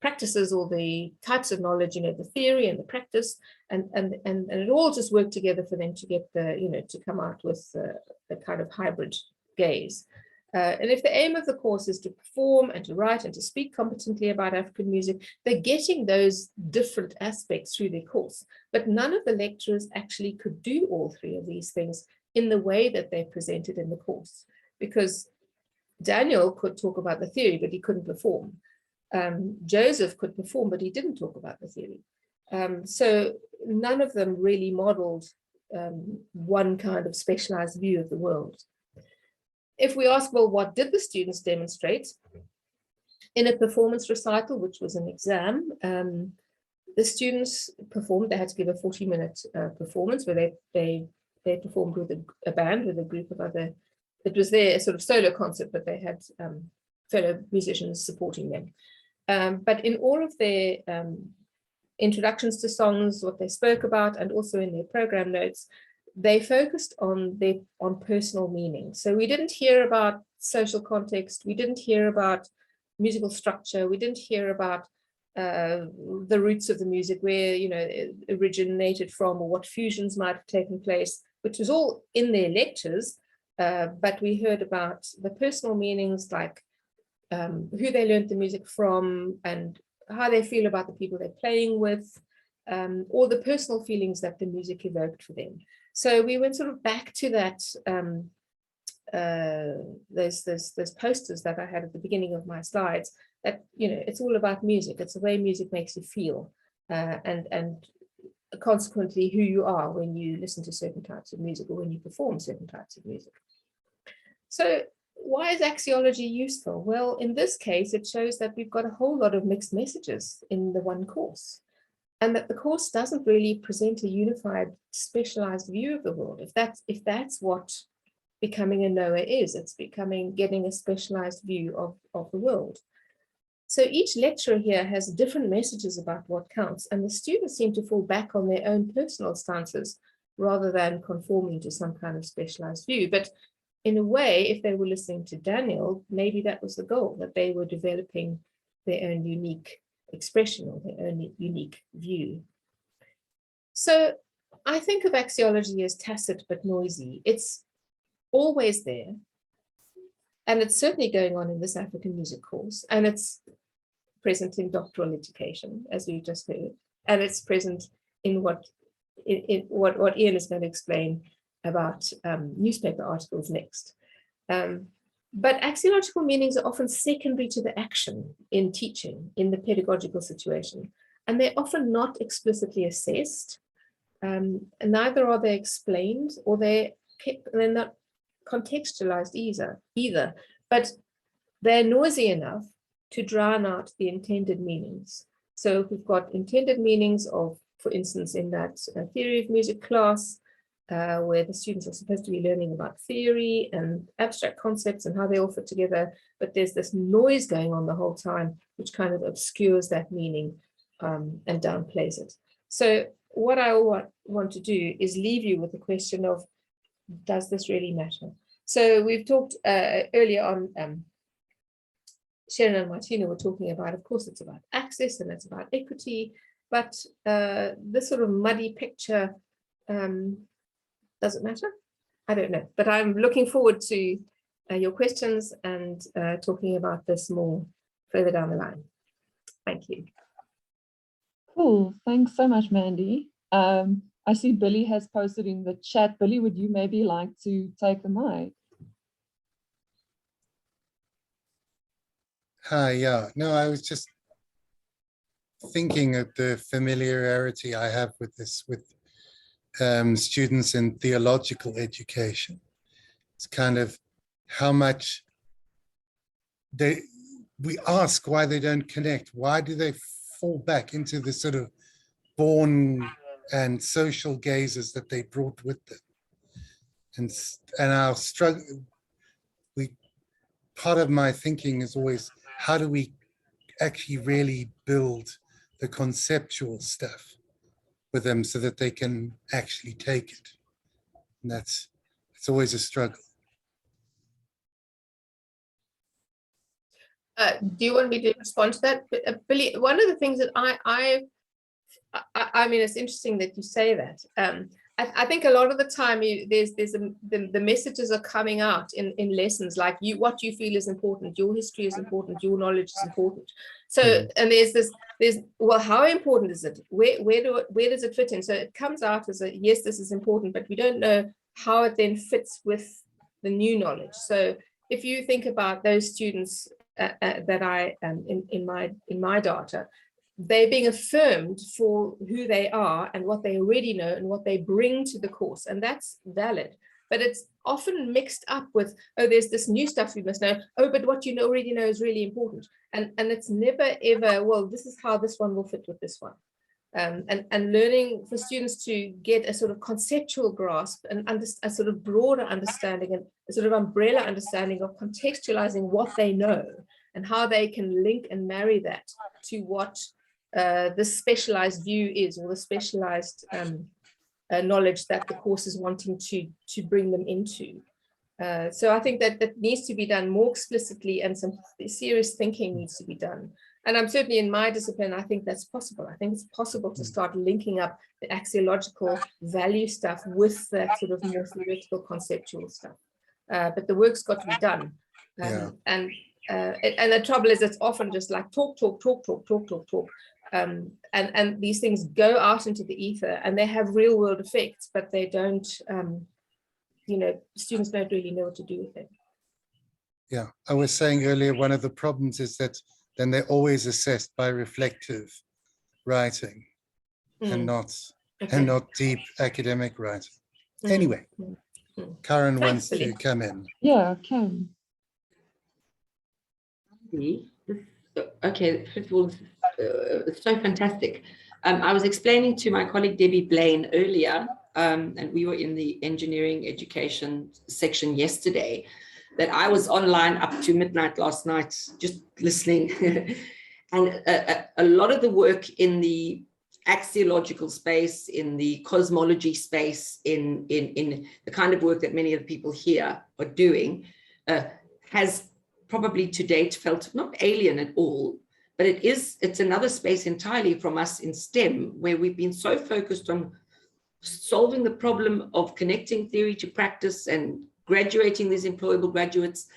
practices, or the types of knowledge, the theory and the practice, and it all just worked together for them to get to come out with a kind of hybrid gaze. And if the aim of the course is to perform and to write and to speak competently about African music, they're getting those different aspects through their course. But none of the lecturers actually could do all three of these things in the way that they presented in the course, because Daniel could talk about the theory, but he couldn't perform. Joseph could perform, but he didn't talk about the theory. So none of them really modeled one kind of specialized view of the world. If we ask, well, what did the students demonstrate? In a performance recital, which was an exam, the students performed. They had to give a 40-minute performance where they performed with a band, with a group of other, it was their sort of solo concert, but they had fellow musicians supporting them. But in all of their introductions to songs, what they spoke about, and also in their program notes, they focused on personal meaning. So we didn't hear about social context. We didn't hear about musical structure. We didn't hear about the roots of the music, where it originated from, or what fusions might have taken place, which was all in their lectures. But we heard about the personal meanings, like who they learned the music from and how they feel about the people they're playing with, or the personal feelings that the music evoked for them. So we went sort of back to that, those posters that I had at the beginning of my slides, that, it's all about music. It's the way music makes you feel, and consequently who you are when you listen to certain types of music, or when you perform certain types of music. So why is axiology useful? Well, in this case, it shows that we've got a whole lot of mixed messages in the one course, and that the course doesn't really present a unified, specialized view of the world. If that's what becoming a knower is, it's getting a specialized view of the world. So each lecturer here has different messages about what counts, and the students seem to fall back on their own personal stances rather than conforming to some kind of specialized view. But in a way, if they were listening to Daniel, maybe that was the goal, that they were developing their own unique expression or their own unique view. So I think of axiology as tacit but noisy. It's always there, and it's certainly going on in this African music course, and it's present in doctoral education, as we just heard, and it's present in what Ian is going to explain about newspaper articles next. But axiological meanings are often secondary to the action in teaching, in the pedagogical situation, and they're often not explicitly assessed, and neither are they explained, or they're not contextualized either, but they're noisy enough to drown out the intended meanings. So we've got intended meanings of, for instance, in that theory of music class, where the students are supposed to be learning about theory and abstract concepts and how they all fit together, but there's this noise going on the whole time, which kind of obscures that meaning and downplays it. So what I want to do is leave you with the question of, does this really matter? So we've talked earlier on, Sherran and Martina were talking about, of course, it's about access and it's about equity, but this sort of muddy picture, does it matter? I don't know, but I'm looking forward to your questions and talking about this more further down the line. Thank you. Cool, thanks so much, Mandy. I see Billy has posted in the chat. Billy, would you maybe like to take the mic? Hi, yeah. No, I was just thinking of the familiarity I have with this, with students in theological education. It's kind of how much we ask why they don't connect. Why do they fall back into the sort of born and social gazes that they brought with them? And our struggle, part of my thinking is always, how do we actually really build the conceptual stuff with them so that they can actually take it? And it's always a struggle. Do you want me to respond to that? Billy, one of the things that I mean, it's interesting that you say that. I think a lot of the time the messages are coming out in lessons, like what you feel is important, your history is important, your knowledge is important. So, and there's well, how important is it? Where does it fit in? So it comes out as a, yes, this is important, but we don't know how it then fits with the new knowledge. So if you think about those students that I in my data, they're being affirmed for who they are and what they already know and what they bring to the course, and that's valid. But it's often mixed up with, oh, there's this new stuff we must know. Oh, but what you already know is really important, and it's never ever, well, this is how this one will fit with this one. And learning for students to get a sort of conceptual grasp and a sort of broader understanding and a sort of umbrella understanding of contextualizing what they know and how they can link and marry that to what the specialized view is, or the specialized knowledge that the course is wanting to bring them into. So I think that needs to be done more explicitly, and some serious thinking needs to be done. And I'm certainly, in my discipline, I think that's possible. I think it's possible to start linking up the axiological value stuff with that sort of more theoretical conceptual stuff. But the work's got to be done. And the trouble is, it's often just like talk. And these things go out into the ether and they have real world effects, but they don't, students don't really know what to do with it. Yeah, I was saying earlier, one of the problems is that then they're always assessed by reflective writing and not deep academic writing. Anyway, Karen wants to come in. Yeah, Kim. Okay, first of all, it's so fantastic. I was explaining to my colleague Debbie Blaine earlier, and we were in the engineering education section yesterday, that I was online up to midnight last night, just listening. And a lot of the work in the axiological space, in the cosmology space, in the kind of work that many of the people here are doing, has probably to date felt not alien at all, but it's another space entirely from us in STEM, where we've been so focused on solving the problem of connecting theory to practice and graduating these employable graduates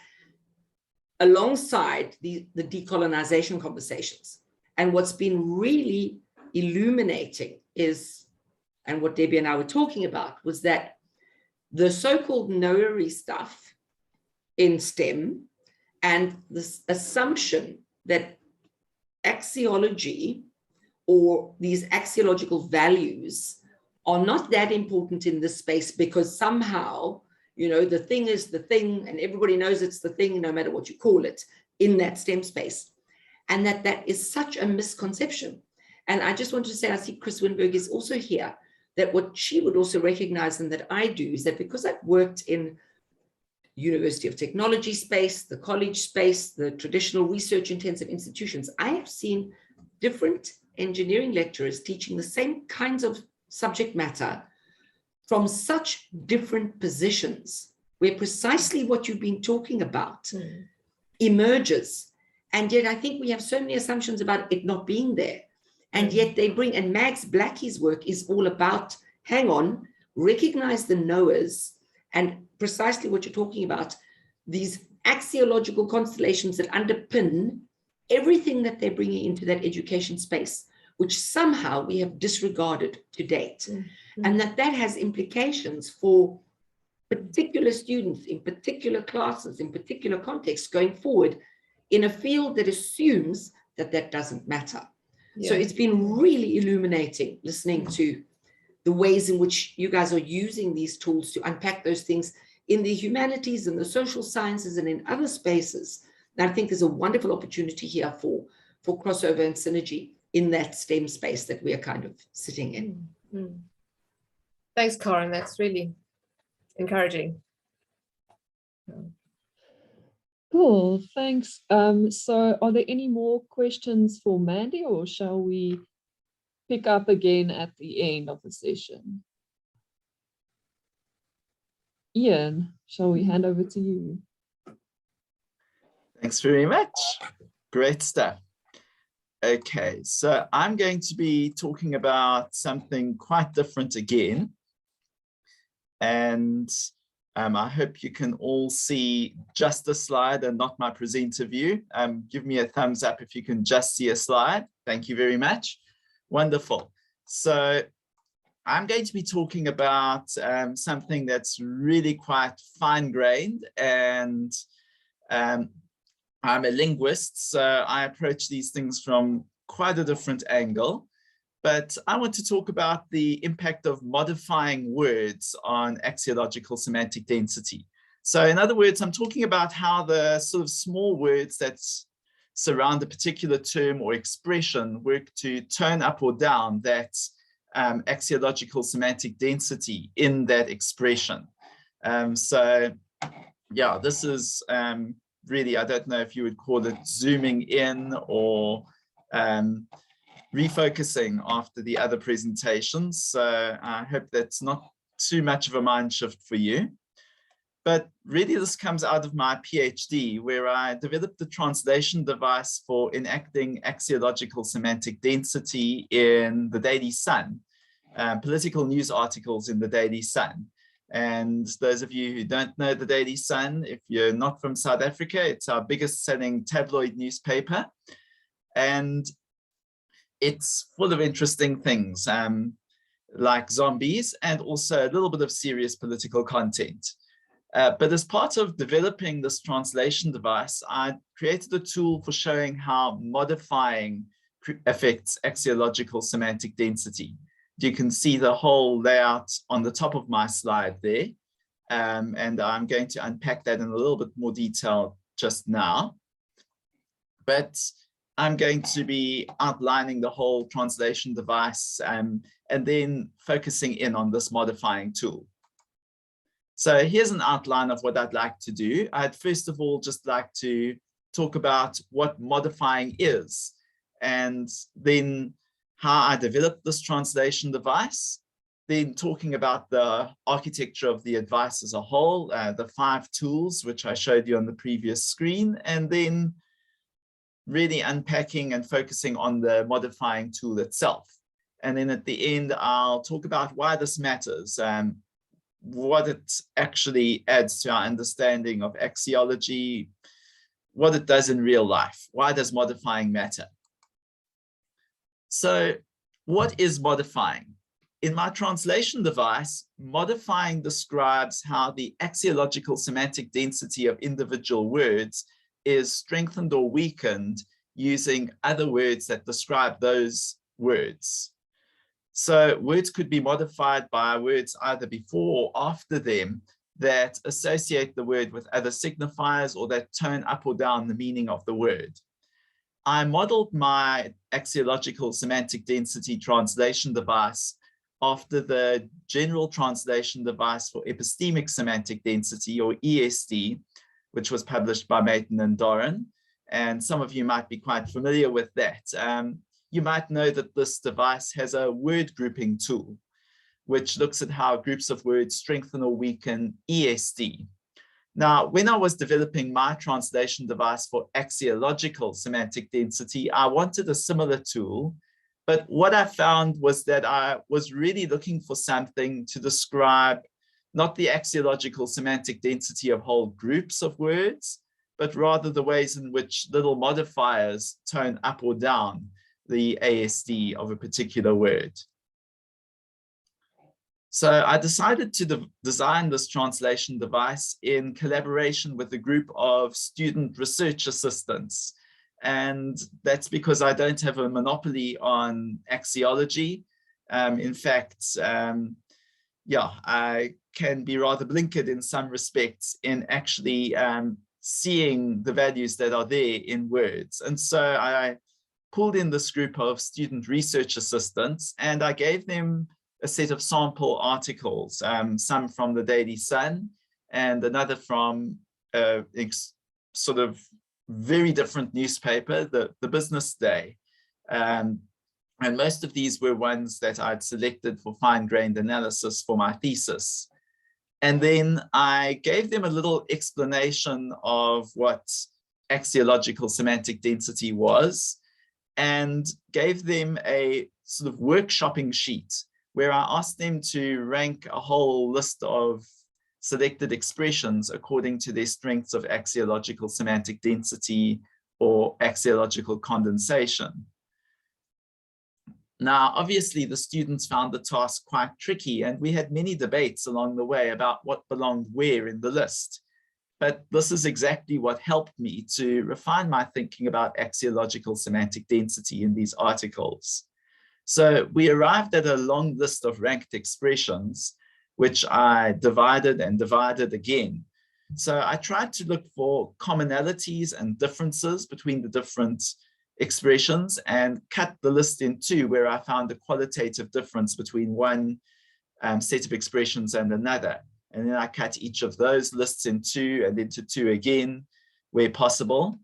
alongside the decolonization conversations. And what's been really illuminating is, and what Debbie and I were talking about, was that the so-called know-y stuff in STEM and this assumption that axiology or these axiological values are not that important in this space because somehow, you know, the thing is the thing and everybody knows it's the thing no matter what you call it in that STEM space. And that is such a misconception. And I just wanted to say, I see Chris Winberg is also here, that what she would also recognize and that I do is that because I've worked in University of Technology space, the college space, the traditional research intensive institutions, I have seen different engineering lecturers teaching the same kinds of subject matter from such different positions, where precisely what you've been talking about emerges. And yet I think we have so many assumptions about it not being there. And yet they bring, and Mags Blackie's work is all about, hang on, recognize the knowers, and precisely what you're talking about, these axiological constellations that underpin everything that they're bringing into that education space, which somehow we have disregarded to date. And that has implications for particular students in particular classes, in particular contexts going forward in a field that assumes that that doesn't matter. So it's been really illuminating listening to the ways in which you guys are using these tools to unpack those things in the humanities and the social sciences and in other spaces. And I think there's a wonderful opportunity here for crossover and synergy in that STEM space that we are kind of sitting in. Thanks, Karen. That's really encouraging. Cool, thanks. So are there any more questions for Mandy, or shall we pick up again at the end of the session? Ian, shall we hand over to you? Thanks very much. Great stuff. Okay, so I'm going to be talking about something quite different again. And I hope you can all see just the slide and not my presenter view. Give me a thumbs up if you can just see a slide. Thank you very much. Wonderful. So I'm going to be talking about something that's really quite fine-grained, and I'm a linguist, so I approach these things from quite a different angle. But I want to talk about the impact of modifying words on axiological semantic density. So in other words, I'm talking about how the sort of small words that surround a particular term or expression work to turn up or down that axiological semantic density in that expression. So yeah, this is really, I don't know if you would call it zooming in or refocusing after the other presentations. So I hope that's not too much of a mind shift for you. But really this comes out of my PhD, where I developed the translation device for enacting axiological semantic density in the Daily Sun, political news articles in the Daily Sun. And those of you who don't know the Daily Sun, if you're not from South Africa, it's our biggest selling tabloid newspaper. And it's full of interesting things like zombies and also a little bit of serious political content. But as part of developing this translation device, I created a tool for showing how modifying affects axiological semantic density. You can see the whole layout on the top of my slide there. And I'm going to unpack that in a little bit more detail just now. but I'm going to be outlining the whole translation device and then focusing in on this modifying tool. So here's an outline of what I'd like to do. I'd first of all just like to talk about what modifying is, and then how I developed this translation device, then talking about the architecture of the device as a whole, the 5 tools, which I showed you on the previous screen, and then really unpacking and focusing on the modifying tool itself. And then at the end, I'll talk about why this matters, what it actually adds to our understanding of axiology, what it does in real life. Why does modifying matter? So what is modifying? In my translation device, modifying describes how the axiological semantic density of individual words is strengthened or weakened using other words that describe those words. So words could be modified by words either before or after them that associate the word with other signifiers or that tone up or down the meaning of the word. I modeled my axiological semantic density translation device after the general translation device for epistemic semantic density, or ESD, which was published by Maiten and Doran. And some of you might be quite familiar with that. You might know that this device has a word grouping tool, which looks at how groups of words strengthen or weaken ESD. Now, when I was developing my translation device for axiological semantic density, I wanted a similar tool, but what I found was that I was really looking for something to describe not the axiological semantic density of whole groups of words, but rather the ways in which little modifiers tone up or down the ASD of a particular word. So I decided to design this translation device in collaboration with a group of student research assistants. And that's because I don't have a monopoly on axiology. In fact, I can be rather blinkered in some respects in actually seeing the values that are there in words. And so I pulled in this group of student research assistants and I gave them a set of sample articles, some from the Daily Sun and another from a sort of very different newspaper, the Business Day. And most of these were ones that I'd selected for fine-grained analysis for my thesis. And then I gave them a little explanation of what axiological semantic density was and gave them a sort of workshopping sheet where I asked them to rank a whole list of selected expressions according to their strengths of axiological semantic density or axiological condensation. Now, obviously, the students found the task quite tricky, and we had many debates along the way about what belonged where in the list. But this is exactly what helped me to refine my thinking about axiological semantic density in these articles. So we arrived at a long list of ranked expressions, which I divided and divided again. So I tried to look for commonalities and differences between the different expressions and cut the list in two, where I found a qualitative difference between one set of expressions and another. And then I cut each of those lists in two and into two again, where possible.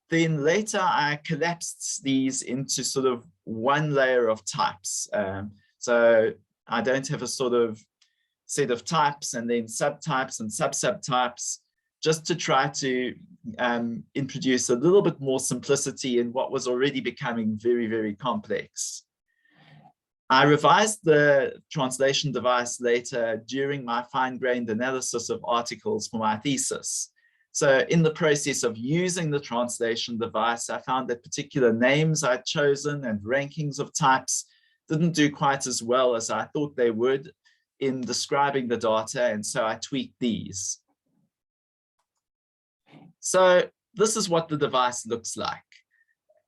Then later I collapsed these into sort of one layer of types. So I don't have a sort of set of types and then subtypes and sub-subtypes, just to try to introduce a little bit more simplicity in what was already becoming very, very complex. I revised the translation device later during my fine-grained analysis of articles for my thesis. So in the process of using the translation device, I found that particular names I'd chosen and rankings of types didn't do quite as well as I thought they would in describing the data, and so I tweaked these. So this is what the device looks like.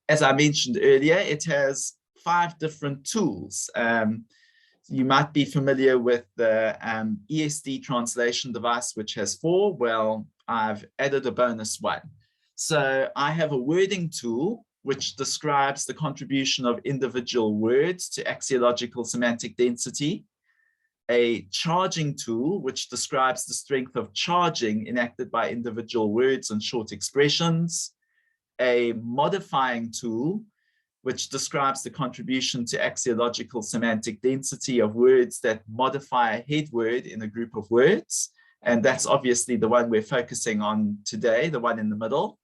As I mentioned earlier, it has 5 different tools. You might be familiar with the ESD translation device, which has 4. Well, I've added a bonus one. So I have a wording tool which describes the contribution of individual words to axiological semantic density, a charging tool which describes the strength of charging enacted by individual words and short expressions, a modifying tool which describes the contribution to axiological semantic density of words that modify a head word in a group of words. And that's obviously the one we're focusing on today, the one in the middle.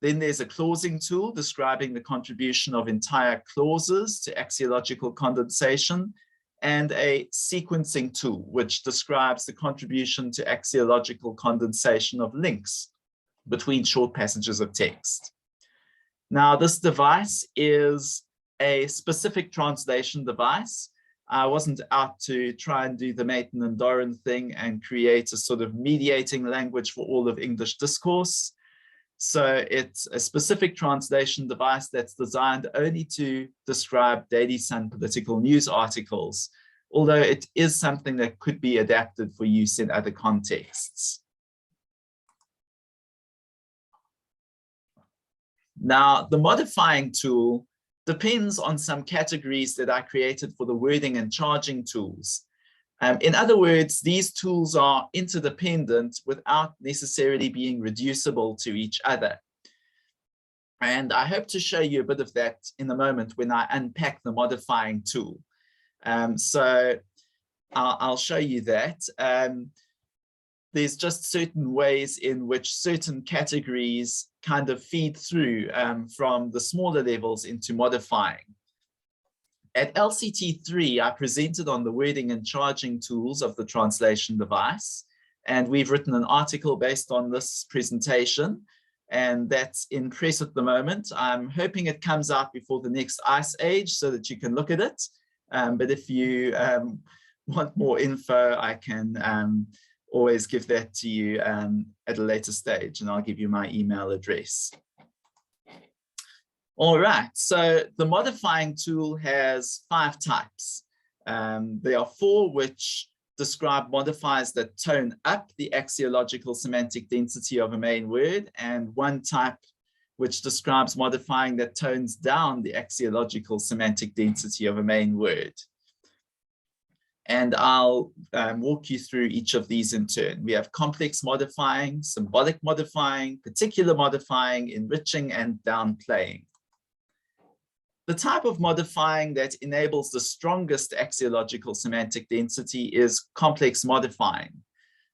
Then there's a clausing tool describing the contribution of entire clauses to axiological condensation, and a sequencing tool, which describes the contribution to axiological condensation of links between short passages of text. Now, this device is a specific translation device. I wasn't out to try and do the Maton and Doran thing and create a sort of mediating language for all of English discourse. So it's a specific translation device that's designed only to describe Daily Sun political news articles, although it is something that could be adapted for use in other contexts. Now, the modifying tool depends on some categories that I created for the wording and charging tools. In other words, these tools are interdependent without necessarily being reducible to each other. And I hope to show you a bit of that in a moment when I unpack the modifying tool. So I'll show you that. There's just certain ways in which certain categories kind of feed through from the smaller levels into modifying. At LCT4, I presented on the wording and charging tools of the translation device, and we've written an article based on this presentation, and that's in press at the moment. I'm hoping it comes out before the next Ice Age so that you can look at it. But if you want more info, I can always give that to you at a later stage, and I'll give you my email address. All right, so the modifying tool has 5 types. There are 4 which describe modifiers that tone up the axiological semantic density of a main word, and 1 type which describes modifying that tones down the axiological semantic density of a main word. And I'll walk you through each of these in turn. We have complex modifying, symbolic modifying, particular modifying, enriching, and downplaying. The type of modifying that enables the strongest axiological semantic density is complex modifying.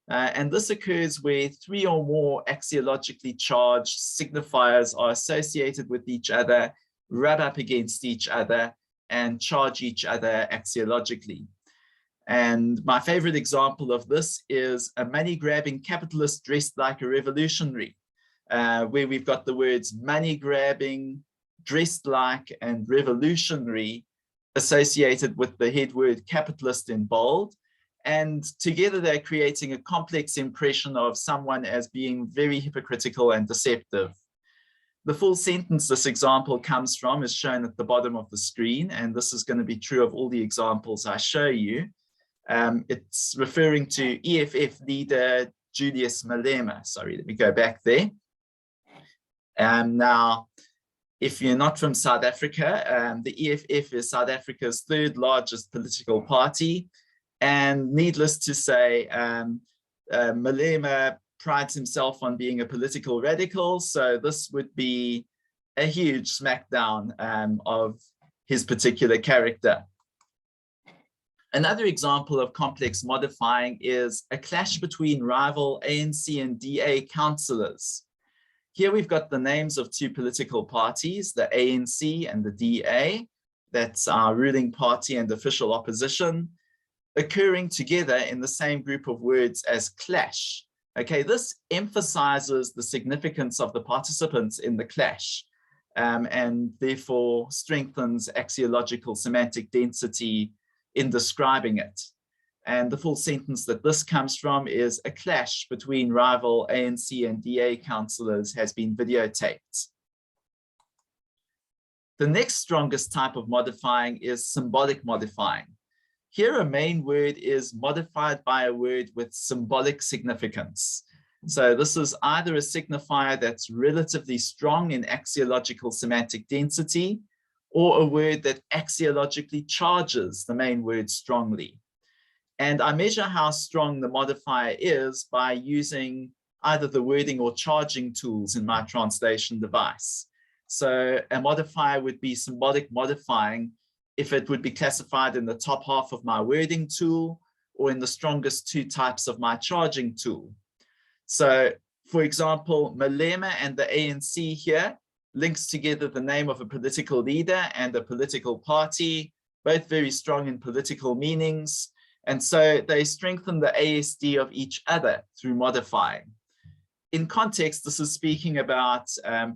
And this occurs where 3 or more axiologically charged signifiers are associated with each other, rub up against each other, and charge each other axiologically. And my favorite example of this is a money-grabbing capitalist dressed like a revolutionary, where we've got the words money-grabbing, dressed like, and revolutionary associated with the head word capitalist in bold. And together they're creating a complex impression of someone as being very hypocritical and deceptive. The full sentence this example comes from is shown at the bottom of the screen, and this is going to be true of all the examples I show you. It's referring to EFF leader Julius Malema. Sorry, let me go back there. Now, if you're not from South Africa, the EFF is South Africa's 3rd largest political party. And needless to say, Malema prides himself on being a political radical. So this would be a huge smackdown of his particular character. Another example of complex modifying is a clash between rival ANC and DA councillors. Here we've got the names of 2 political parties, the ANC and the DA, that's our ruling party and official opposition, occurring together in the same group of words as clash. Okay, this emphasizes the significance of the participants in the clash, and therefore strengthens axiological semantic density in describing it. And the full sentence that this comes from is a clash between rival ANC and DA councillors has been videotaped. The next strongest type of modifying is symbolic modifying. Here a main word is modified by a word with symbolic significance. So this is either a signifier that's relatively strong in axiological semantic density, or a word that axiologically charges the main word strongly. And I measure how strong the modifier is by using either the wording or charging tools in my translation device. So a modifier would be symbolic modifying if it would be classified in the top half of my wording tool or in the strongest two types of my charging tool. So, for example, Malema and the ANC here links together the name of a political leader and a political party, both very strong in political meanings. And so they strengthen the ASD of each other through modifying. In context, this is speaking about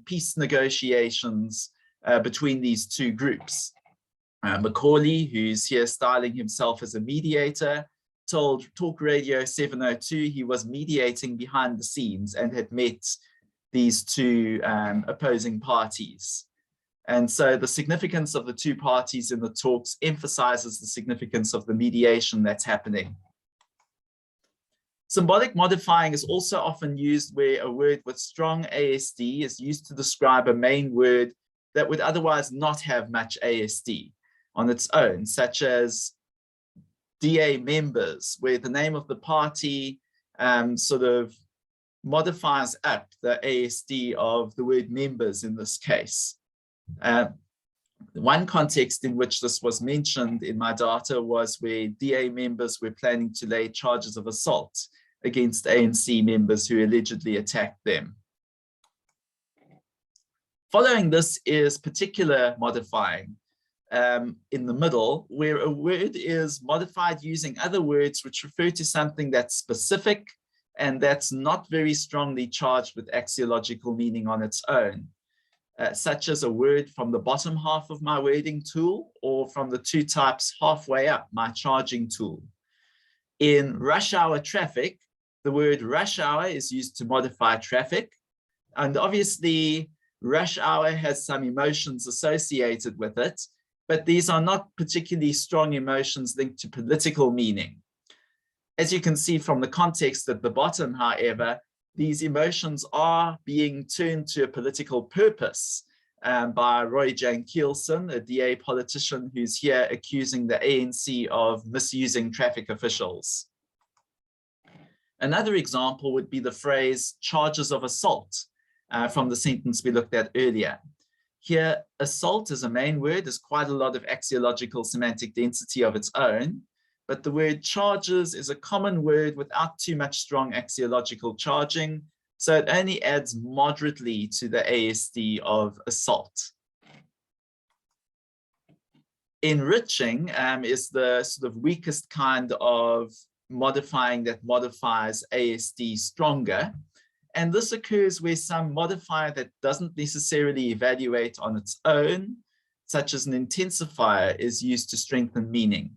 peace negotiations between these two groups. Macaulay, who's here styling himself as a mediator, told Talk Radio 702 he was mediating behind the scenes and had met these two opposing parties. And so the significance of the two parties in the talks emphasizes the significance of the mediation that's happening. Symbolic modifying is also often used where a word with strong ASD is used to describe a main word that would otherwise not have much ASD on its own, such as DA members, where the name of the party sort of modifies up the ASD of the word members in this case. One context in which this was mentioned in my data was where DA members were planning to lay charges of assault against ANC members who allegedly attacked them. Following this is particular modifying in the middle, where a word is modified using other words which refer to something that's specific and that's not very strongly charged with axiological meaning on its own, such as a word from the bottom half of my wording tool or from the two types halfway up my charging tool. In rush hour traffic, the word rush hour is used to modify traffic, and obviously rush hour has some emotions associated with it, but these are not particularly strong emotions linked to political meaning. As you can see from the context at the bottom, however, these emotions are being turned to a political purpose by Roy Jankielsen, a DA politician who's here accusing the ANC of misusing traffic officials. Another example would be the phrase charges of assault from the sentence we looked at earlier. Here, assault as a main word is quite a lot of axiological semantic density of its own, but the word charges is a common word without too much strong axiological charging, so it only adds moderately to the ASD of assault. Enriching is the sort of weakest kind of modifying that modifies ASD stronger. And this occurs where some modifier that doesn't necessarily evaluate on its own, such as an intensifier, is used to strengthen meaning.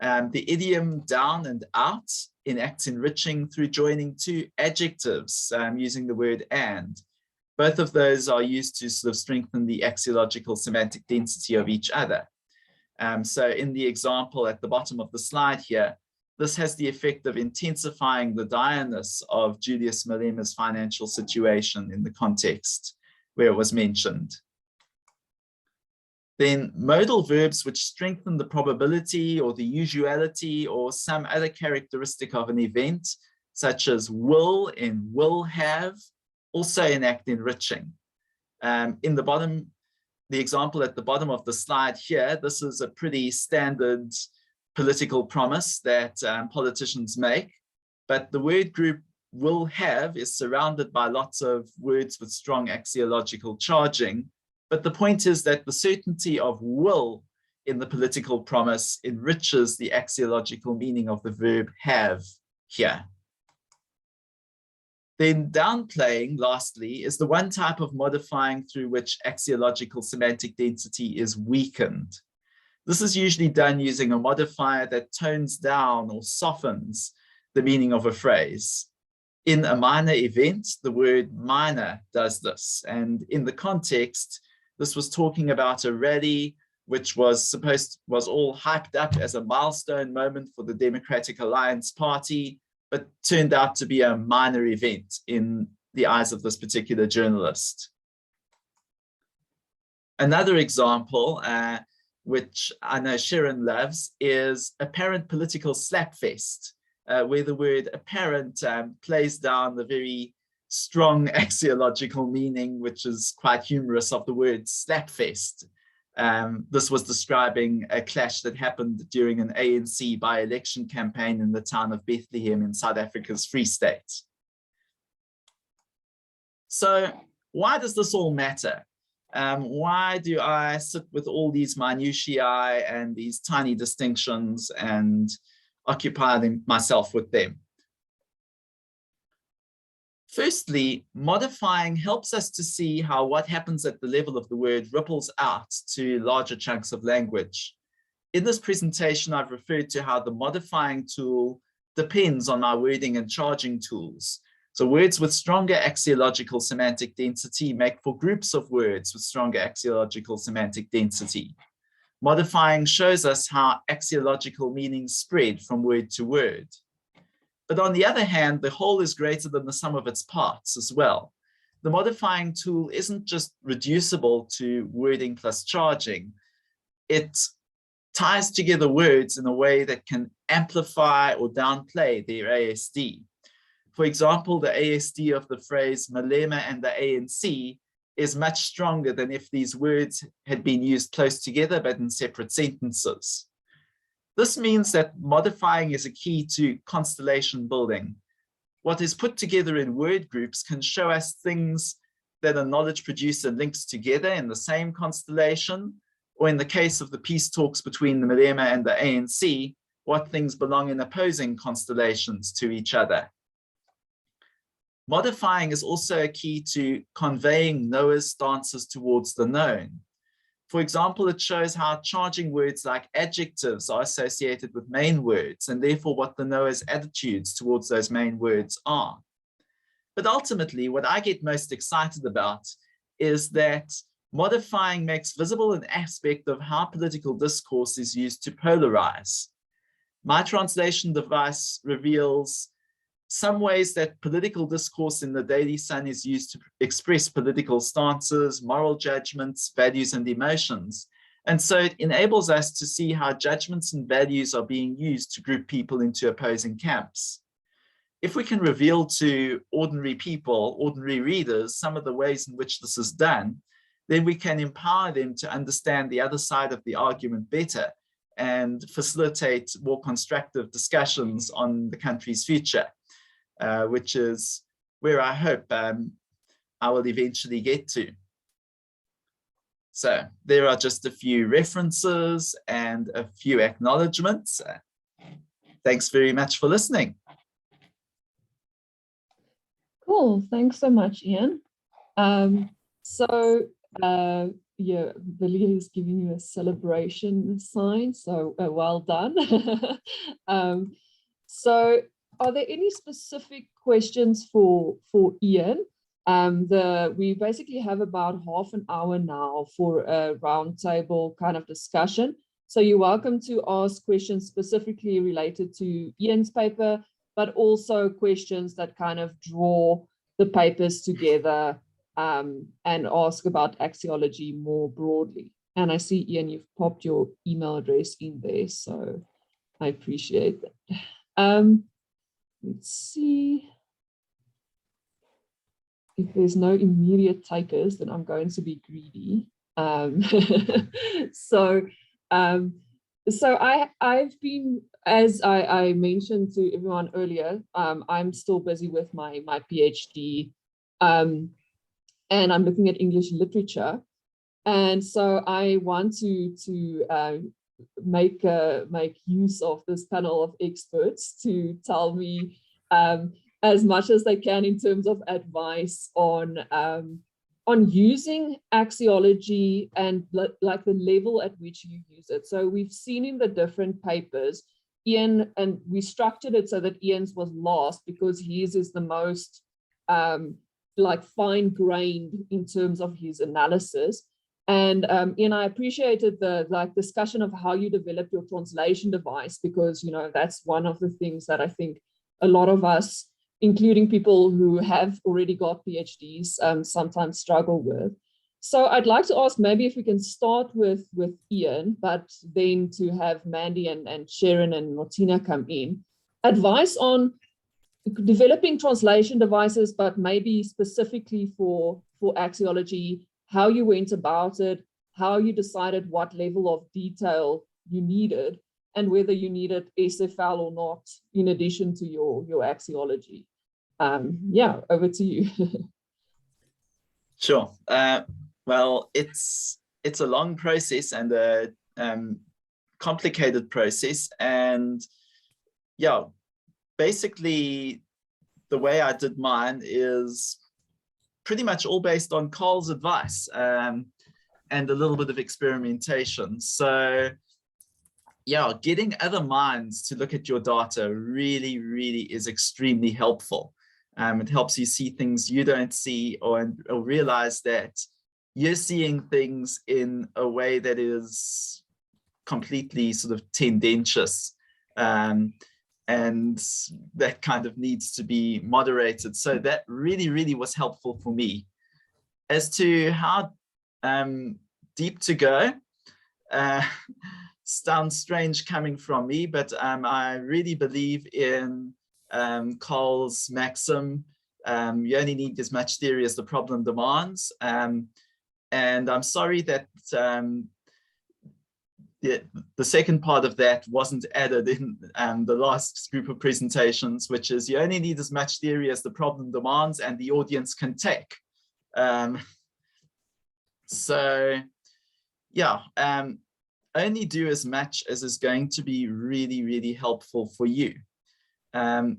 The idiom down and out enacts enriching through joining two adjectives using the word and. Both of those are used to sort of strengthen the axiological semantic density of each other. So in the example at the bottom of the slide here, this has the effect of intensifying the direness of Julius Malema's financial situation in the context where it was mentioned. Then modal verbs which strengthen the probability or the usuality or some other characteristic of an event, such as will and will have, also enact enriching. In the bottom, the example at the bottom of the slide here, this is a pretty standard political promise that politicians make, but the word group will have is surrounded by lots of words with strong axiological charging. But the point is that the certainty of will in the political promise enriches the axiological meaning of the verb have here. Then downplaying, lastly, is the one type of modifying through which axiological semantic density is weakened. This is usually done using a modifier that tones down or softens the meaning of a phrase. In a minor event, the word minor does this. And in the context, this was talking about a rally which was all hyped up as a milestone moment for the Democratic Alliance Party, but turned out to be a minor event in the eyes of this particular journalist. Another example, which I know Sherran loves, is apparent political slapfest, where the word apparent plays down the very strong axiological meaning, which is quite humorous, of the word slapfest. This was describing a clash that happened during an ANC by-election campaign in the town of Bethlehem in South Africa's Free State. So why does this all matter? Why do I sit with all these minutiae and these tiny distinctions and occupy myself with them? Firstly, modifying helps us to see how what happens at the level of the word ripples out to larger chunks of language. In this presentation, I've referred to how the modifying tool depends on our wording and charging tools. So words with stronger axiological semantic density make for groups of words with stronger axiological semantic density. Modifying shows us how axiological meanings spread from word to word. But on the other hand, the whole is greater than the sum of its parts as well. The modifying tool isn't just reducible to wording plus charging. It ties together words in a way that can amplify or downplay their ASD. For example, the ASD of the phrase Malema and the ANC is much stronger than if these words had been used close together but in separate sentences. This means that modifying is a key to constellation building. What is put together in word groups can show us things that a knowledge producer links together in the same constellation, or in the case of the peace talks between the Malema and the ANC, what things belong in opposing constellations to each other. Modifying is also a key to conveying knowers' stances towards the known. For example, it shows how charging words like adjectives are associated with main words, and therefore what the knower's attitudes towards those main words are. But ultimately, what I get most excited about is that modifying makes visible an aspect of how political discourse is used to polarize. My translation device reveals some ways that political discourse in the Daily Sun is used to express political stances, moral judgments, values, and emotions. And so it enables us to see how judgments and values are being used to group people into opposing camps. If we can reveal to ordinary people, ordinary readers, some of the ways in which this is done, then we can empower them to understand the other side of the argument better and facilitate more constructive discussions on the country's future. Which is where I hope I will eventually get to. So there are just a few references and a few acknowledgements. Thanks very much for listening. Cool, thanks so much, Ian. Yeah, Billy is giving you a celebration sign, so well done. Are there any specific questions for Ian? We basically have about half an hour now for a roundtable kind of discussion. So you're welcome to ask questions specifically related to Ian's paper, but also questions that kind of draw the papers together and ask about axiology more broadly. And I see, Ian, you've popped your email address in there, so I appreciate that. Let's see. If there's no immediate takers, then I'm going to be greedy. I've been, as I mentioned to everyone earlier, I'm still busy with my PhD, and I'm looking at English literature. And so I want to make use of this panel of experts to tell me as much as they can in terms of advice on using axiology and like the level at which you use it. So we've seen in the different papers, Ian, and we structured it so that Ian's was last because his is the most like fine-grained in terms of his analysis. And Ian, I appreciated the discussion of how you develop your translation device, because that's one of the things that I think a lot of us, including people who have already got PhDs, sometimes struggle with. So I'd like to ask maybe if we can start with Ian, but then to have Mandy and Sherran and Martina come in. Advice on developing translation devices, but maybe specifically for axiology, how you went about it, how you decided what level of detail you needed, and whether you needed SFL or not, in addition to your axiology. Yeah, over to you. Sure. Well, it's a long process and a complicated process. And yeah, basically the way I did mine is pretty much all based on Carl's advice and a little bit of experimentation. So yeah, getting other minds to look at your data really, really is extremely helpful. It helps you see things you don't see, or realize that you're seeing things in a way that is completely sort of tendentious, and that kind of needs to be moderated. So that really, really was helpful for me. As to how deep to go, sounds strange coming from me, but I really believe in Carl's maxim, you only need as much theory as the problem demands. And I'm sorry that the second part of that wasn't added in the last group of presentations, which is you only need as much theory as the problem demands and the audience can take. So yeah, only do as much as is going to be really, really helpful for you. And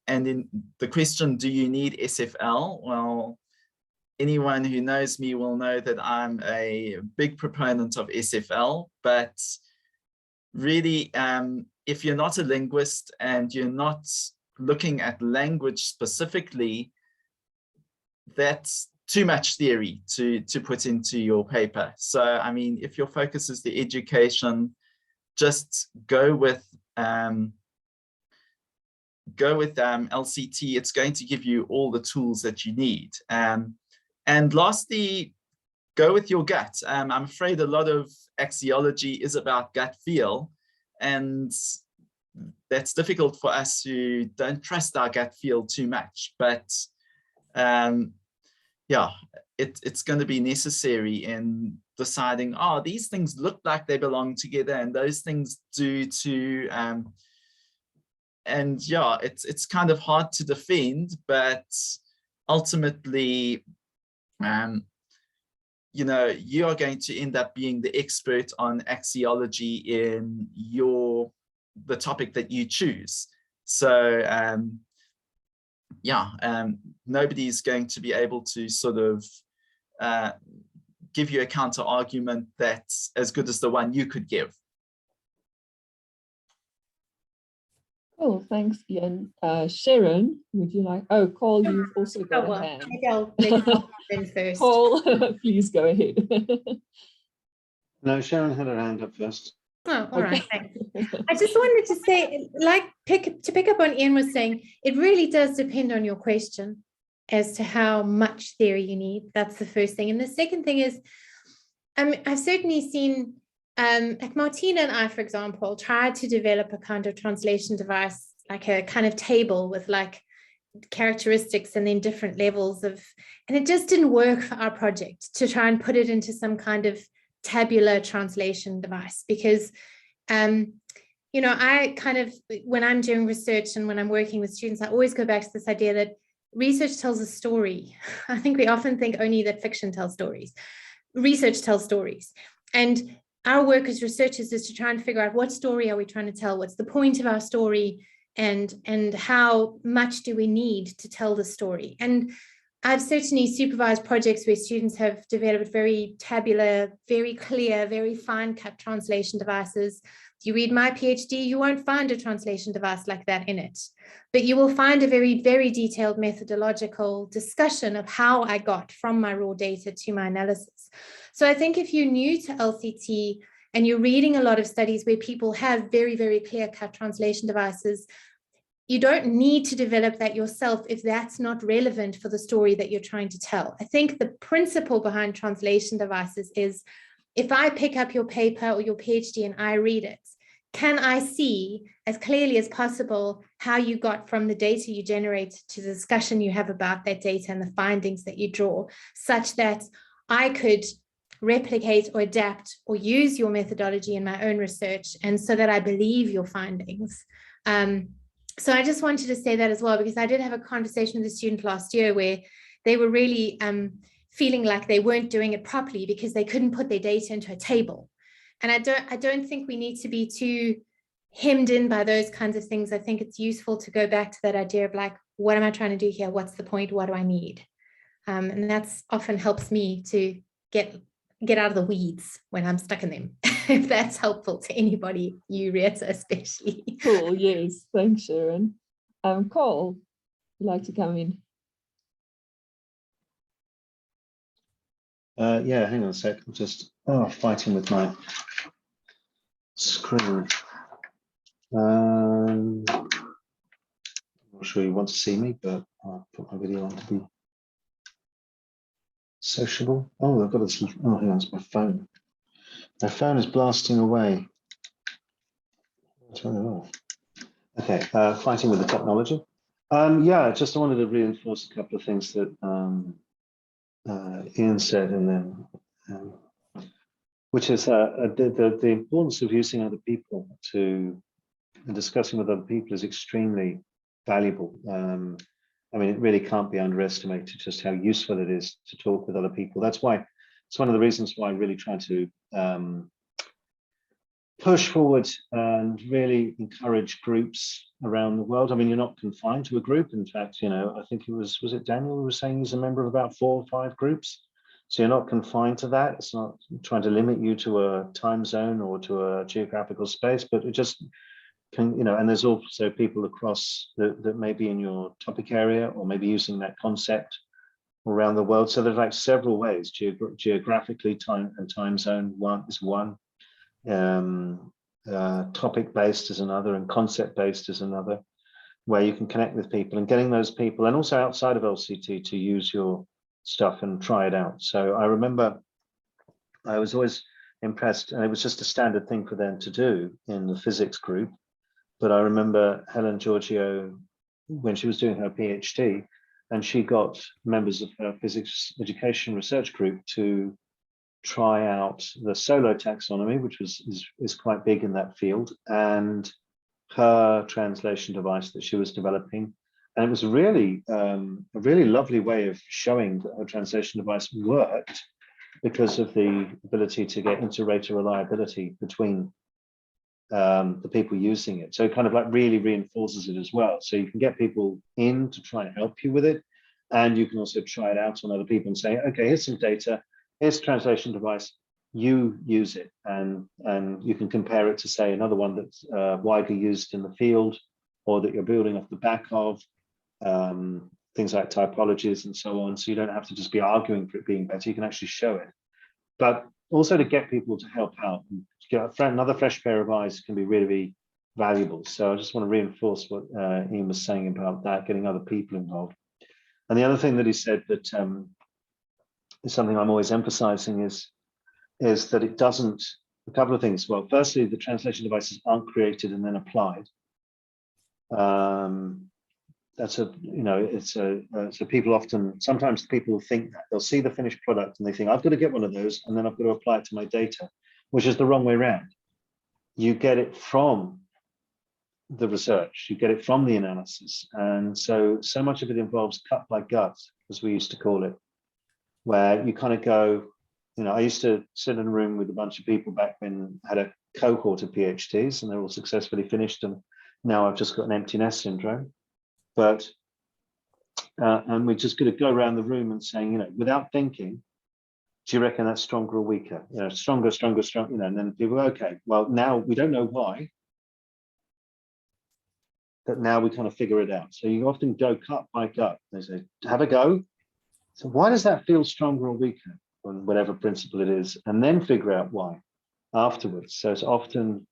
in the question, do you need SFL? Well, anyone who knows me will know that I'm a big proponent of SFL, but really, if you're not a linguist and you're not looking at language specifically, that's too much theory to put into your paper. So, I mean, if your focus is the education, just go with LCT. It's going to give you all the tools that you need. And lastly, go with your gut. I'm afraid a lot of axiology is about gut feel, and that's difficult for us who don't trust our gut feel too much. But yeah, it's going to be necessary in deciding, oh, these things look like they belong together and those things do too. And yeah, it's kind of hard to defend, but ultimately, you know, you are going to end up being the expert on axiology in the topic that you choose. So yeah, nobody's going to be able to sort of give you a counter argument that's as good as the one you could give. Cool, thanks, Ian. Sherran, would you like? Oh, Carl, you've also got a hand. Maybe I'll let Carl in first. Carl, please go ahead. No, Sherran had her hand up first. Oh, all right, thanks. I just wanted to say, like, to pick up on Ian was saying, it really does depend on your question as to how much theory you need. That's the first thing. And the second thing is, I've certainly seen, like Martina and I, for example, tried to develop a kind of translation device, like a kind of table with like characteristics and then different levels of, and it just didn't work for our project to try and put it into some kind of tabular translation device, because you know, I kind of, when I'm doing research and when I'm working with students, I always go back to this idea that research tells a story. I think we often think only that fiction tells stories. Research tells stories, and our work as researchers is to try and figure out what story are we trying to tell, what's the point of our story, and how much do we need to tell the story. And I've certainly supervised projects where students have developed very tabular, very clear, very fine-cut translation devices. If you read my PhD, you won't find a translation device like that in it, but you will find a very, very detailed methodological discussion of how I got from my raw data to my analysis. So I think if you're new to LCT and you're reading a lot of studies where people have very, very clear-cut translation devices, you don't need to develop that yourself if that's not relevant for the story that you're trying to tell. I think the principle behind translation devices is, if I pick up your paper or your PhD and I read it, can I see as clearly as possible how you got from the data you generate to the discussion you have about that data and the findings that you draw, such that I could replicate or adapt or use your methodology in my own research, and so that I believe your findings. So I just wanted to say that as well, because I did have a conversation with a student last year where they were really feeling like they weren't doing it properly because they couldn't put their data into a table. And I don't think we need to be too hemmed in by those kinds of things. I think it's useful to go back to that idea of like, what am I trying to do here? What's the point? What do I need? And that's often helps me to get out of the weeds when I'm stuck in them, if that's helpful to anybody, you, Rita, especially. Cool, yes, thanks, Sherran. Cole, would you like to come in? Yeah, hang on a sec. I'm just fighting with my screen. I'm not sure you want to see me, but I'll put my video on to be sociable. Oh, I've got this. Oh, hang on, it's my phone. My phone is blasting away. Turn it off. Okay, fighting with the technology. Yeah, just wanted to reinforce a couple of things that Ian said, and then which is the importance of using other people and discussing with other people is extremely valuable. I mean, it really can't be underestimated just how useful it is to talk with other people. That's why it's one of the reasons why I really try to push forward and really encourage groups around the world. I mean, you're not confined to a group. In fact, you know, I think it was it Daniel who was saying he's a member of about 4 or 5 groups. So you're not confined to that. It's not trying to limit you to a time zone or to a geographical space, but it just can, you know, and there's also people across that may be in your topic area or maybe using that concept around the world. So there's like several ways, geographically, time and time zone is one. Topic-based is another, and concept-based is another, where you can connect with people and getting those people, and also outside of LCT, to use your stuff and try it out. So I remember I was always impressed, and it was just a standard thing for them to do in the physics group. But I remember Helen Giorgio, when she was doing her PhD, and she got members of her physics education research group to try out the solo taxonomy, which is quite big in that field, and her translation device that she was developing. And it was really a really lovely way of showing that her translation device worked because of the ability to get inter-rater reliability between the people using it. So it kind of like really reinforces it as well. So you can get people in to try and help you with it, and you can also try it out on other people and say, okay, here's some data, here's a translation device, you use it, and you can compare it to, say, another one that's widely used in the field, or that you're building off the back of, things like typologies and so on. So you don't have to just be arguing for it being better, you can actually show it. But also to get people to help out, and to get another fresh pair of eyes can be really, really valuable. So I just want to reinforce what Ian was saying about that, getting other people involved. And the other thing that he said that is something I'm always emphasizing is that it doesn't, a couple of things. Well, firstly, the translation devices aren't created and then applied. That's a, you know, so people often, sometimes people think that they'll see the finished product and they think, I've got to get one of those and then I've got to apply it to my data, which is the wrong way around. You get it from the research, you get it from the analysis. And so much of it involves cut by gut, as we used to call it, where you kind of go, you know, I used to sit in a room with a bunch of people back when I had a cohort of PhDs and they're all successfully finished, and now I've just got an empty nest syndrome. But, and we're just going to go around the room and saying, you know, without thinking, do you reckon that's stronger or weaker? You know, stronger, you know, and then people, okay, well, now we don't know why, but now we kind of figure it out. So you often go cut by gut. They say, have a go. So why does that feel stronger or weaker on whatever principle it is? And then figure out why afterwards. So it's often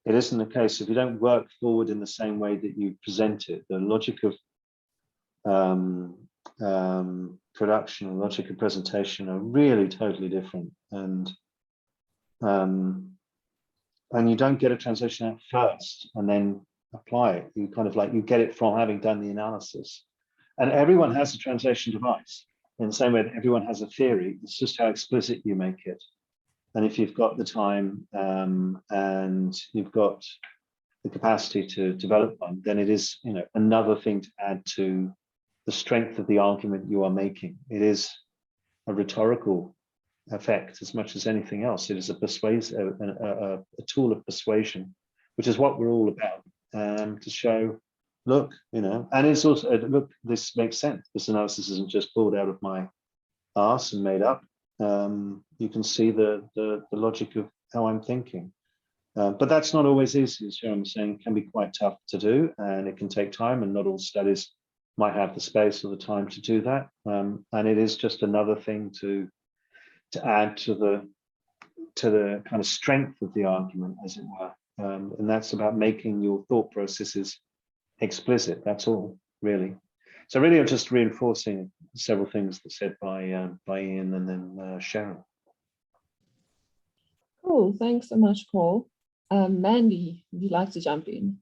it isn't a case if you don't work forward in the same way that you present it. The logic of production and logic of presentation are really totally different, and you don't get a translation out first and then apply it. You kind of like, you get it from having done the analysis. And everyone has a translation device in the same way that everyone has a theory. It's just how explicit you make it. And if you've got the time and you've got the capacity to develop one, then it is, you know, another thing to add to the strength of the argument you are making. It is a rhetorical effect as much as anything else. It is a tool of persuasion, which is what we're all about, to show, look, you know, and it's also, look, this makes sense. This analysis isn't just pulled out of my arse and made up. You can see the logic of how I'm thinking. But that's not always easy, as Sherran was saying. It can be quite tough to do, and it can take time, and not all studies might have the space or the time to do that. And it is just another thing to add to the kind of strength of the argument, as it were. And that's about making your thought processes explicit. That's all, really. So really, I'm just reinforcing several things that said by Ian and then Sherran. Cool, thanks so much, Paul. Mandy, would you like to jump in?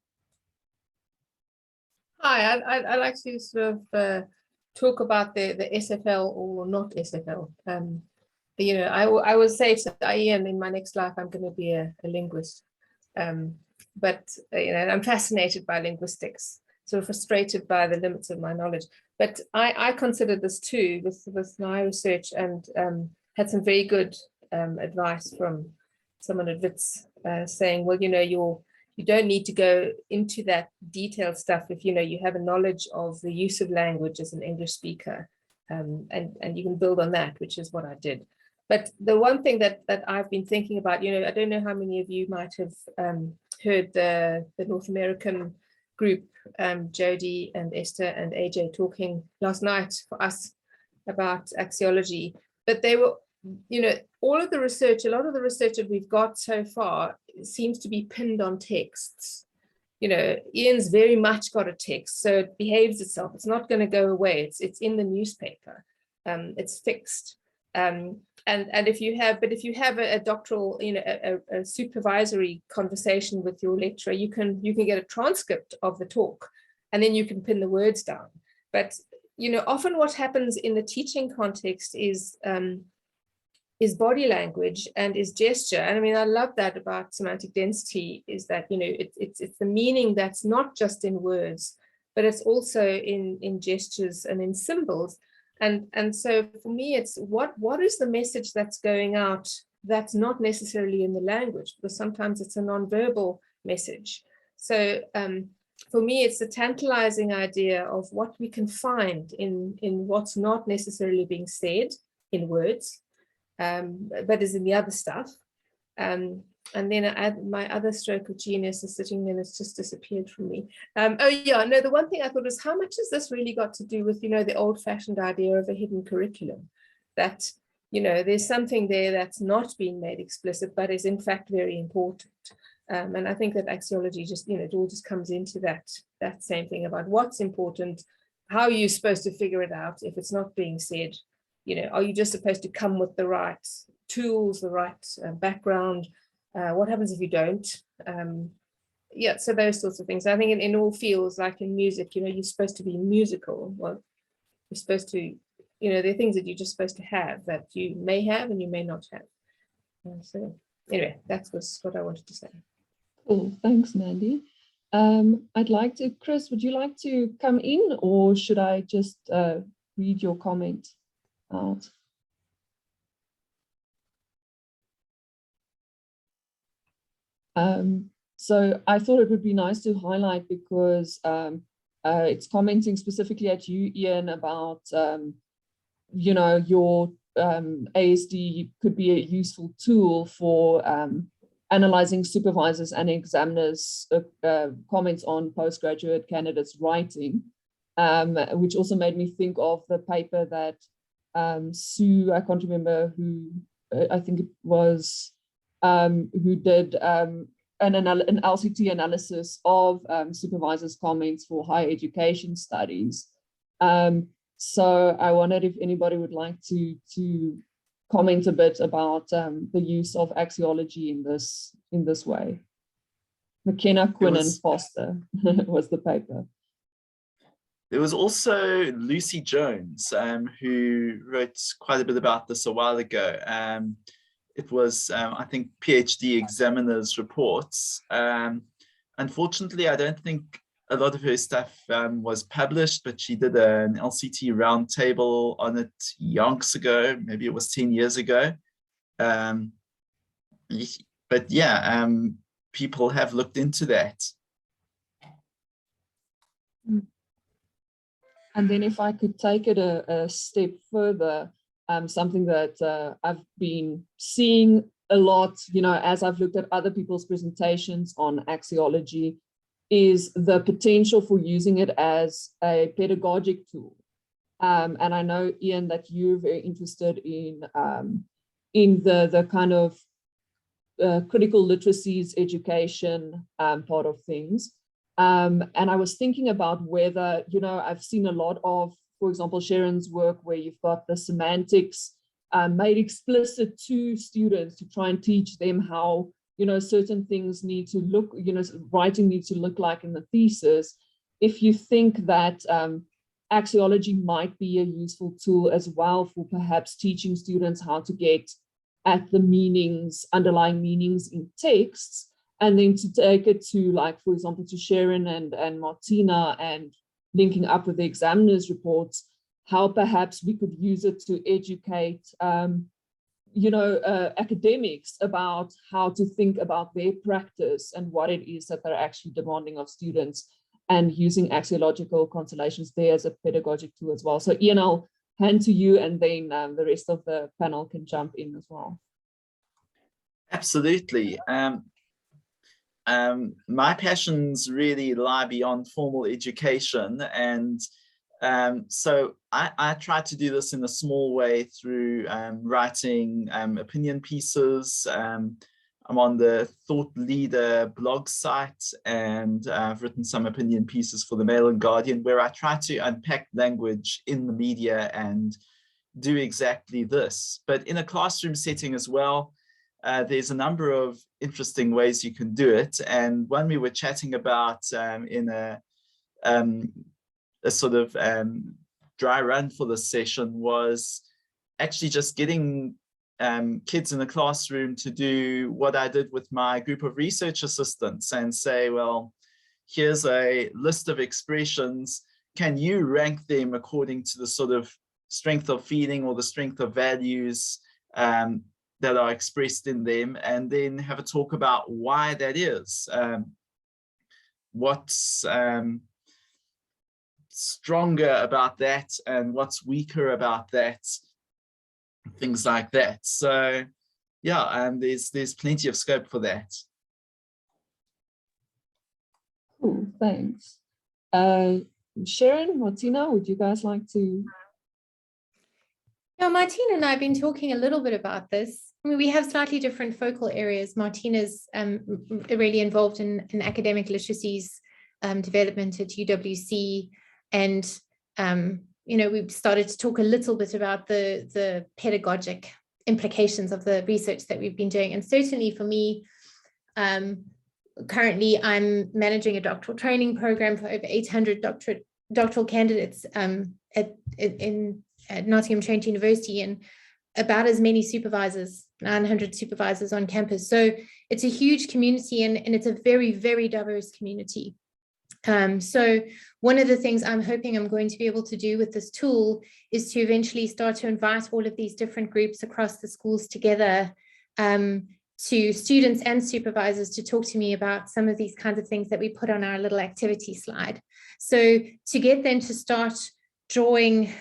Hi, I'd like to sort of talk about the SFL or not SFL. You know, I will say to Ian, in my next life, I'm going to be a linguist. But you know, I'm fascinated by linguistics, sort of frustrated by the limits of my knowledge. But I considered this too with my research, and had some very good advice from someone at WITS saying, well, you know, you don't need to go into that detailed stuff if, you know, you have a knowledge of the use of language as an English speaker, and you can build on that, which is what I did. But the one thing that I've been thinking about, you know, I don't know how many of you might have heard the North American group, Jody and Esther and AJ, talking last night for us about axiology. But they were, you know, all of the research, a lot of the research that we've got so far seems to be pinned on texts. You know, Ian's very much got a text, so it behaves itself. It's not going to go away. It's in the newspaper. It's fixed. And if you have a doctoral, you know, a supervisory conversation with your lecturer, you can get a transcript of the talk, and then you can pin the words down. But you know, often what happens in the teaching context is body language and is gesture. And I mean, I love that about semantic density, is that, you know, it's the meaning that's not just in words, but it's also in gestures and in symbols. And so for me, it's what is the message that's going out that's not necessarily in the language, because sometimes it's a non-verbal message. So for me, it's the tantalizing idea of what we can find in what's not necessarily being said in words, but is in the other stuff. And then my other stroke of genius is sitting there and it's just disappeared from me. Oh yeah, no, the one thing I thought was, how much has this really got to do with, you know, the old-fashioned idea of a hidden curriculum? That, you know, there's something there that's not being made explicit, but is in fact very important. And I think that axiology just, you know, it all just comes into that same thing about what's important, how are you supposed to figure it out if it's not being said? You know, are you just supposed to come with the right tools, the right background? What happens if you don't? Yeah, so those sorts of things. I think in all fields, like in music, you know, you're supposed to be musical. Well, you're supposed to, you know, there are things that you're just supposed to have that you may have and you may not have. So anyway, that was what I wanted to say. Cool, thanks, Mandy. I'd like to, Chris, would you like to come in, or should I just read your comment out? So I thought it would be nice to highlight, because it's commenting specifically at you, Ian, about, you know, your ASD could be a useful tool for analyzing supervisors and examiners' comments on postgraduate candidates' writing, which also made me think of the paper that Sue, I can't remember who, I think it was, who did an LCT analysis of supervisors' comments for higher education studies. So I wondered if anybody would like to comment a bit about the use of axiology in this way. McKenna, Quinn, and Foster was the paper. There was also Lucy Jones, who wrote quite a bit about this a while ago. It was, I think, PhD examiners' reports. Unfortunately, I don't think a lot of her stuff was published, but she did an LCT roundtable on it yonks ago, maybe it was 10 years ago. But yeah, people have looked into that. And then if I could take it a step further, something that I've been seeing a lot, as I've looked at other people's presentations on axiology, is the potential for using it as a pedagogic tool. And I know, Ian, that you're very interested in the kind of critical literacies education part of things. And I was thinking about whether, I've seen a lot of, for example, Sherran's work where you've got the semantics made explicit to students to try and teach them how, certain things need to look, writing needs to look like in the thesis. If you think that axiology might be a useful tool as well for perhaps teaching students how to get at the meanings, underlying meanings in texts, and then to take it to, like, for example, to Sherran and Martina, and linking up with the examiner's reports, how perhaps we could use it to educate academics about how to think about their practice and what it is that they're actually demanding of students, and using axiological constellations there as a pedagogic tool as well. So Ian, I'll hand to you, and then the rest of the panel can jump in as well. Absolutely. My passions really lie beyond formal education, and so I try to do this in a small way through writing opinion pieces. I'm on the Thought Leader blog site, and I've written some opinion pieces for the Mail and Guardian, where I try to unpack language in the media and do exactly this. But in a classroom setting as well, there's a number of interesting ways you can do it. And one we were chatting about in a sort of dry run for this session was actually just getting kids in the classroom to do what I did with my group of research assistants and say, well, here's a list of expressions. Can you rank them according to the sort of strength of feeling or the strength of values that are expressed in them, and then have a talk about why that is. What's stronger about that and what's weaker about that, things like that. So yeah, there's plenty of scope for that. Cool, thanks. Sherran, Martina, would you guys like to? Now, Martina and I have been talking a little bit about this. I mean, we have slightly different focal areas. Martina's really involved in academic literacies development at UWC, and we've started to talk a little bit about the pedagogic implications of the research that we've been doing. And certainly for me, currently I'm managing a doctoral training program for over 800 doctoral candidates at Nottingham Trent University, and about as many supervisors, 900 supervisors on campus. So it's a huge community, and it's a very, very diverse community. So one of the things I'm hoping I'm going to be able to do with this tool is to eventually start to invite all of these different groups across the schools together, to students and supervisors, to talk to me about some of these kinds of things that we put on our little activity slide. So to get them to start drawing,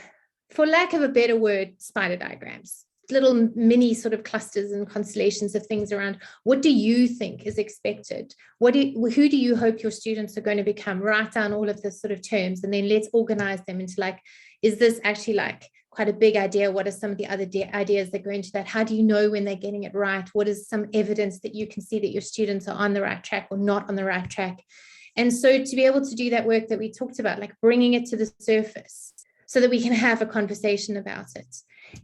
for lack of a better word, spider diagrams, little mini sort of clusters and constellations of things around what do you think is expected? Who do you hope your students are going to become? Write down all of this sort of terms, and then let's organize them into, like, is this actually like quite a big idea. What are some of the other ideas that go into that? How do you know when they're getting it right? What is some evidence that you can see that your students are on the right track or not on the right track? And so to be able to do that work that we talked about, like bringing it to the surface so that we can have a conversation about it.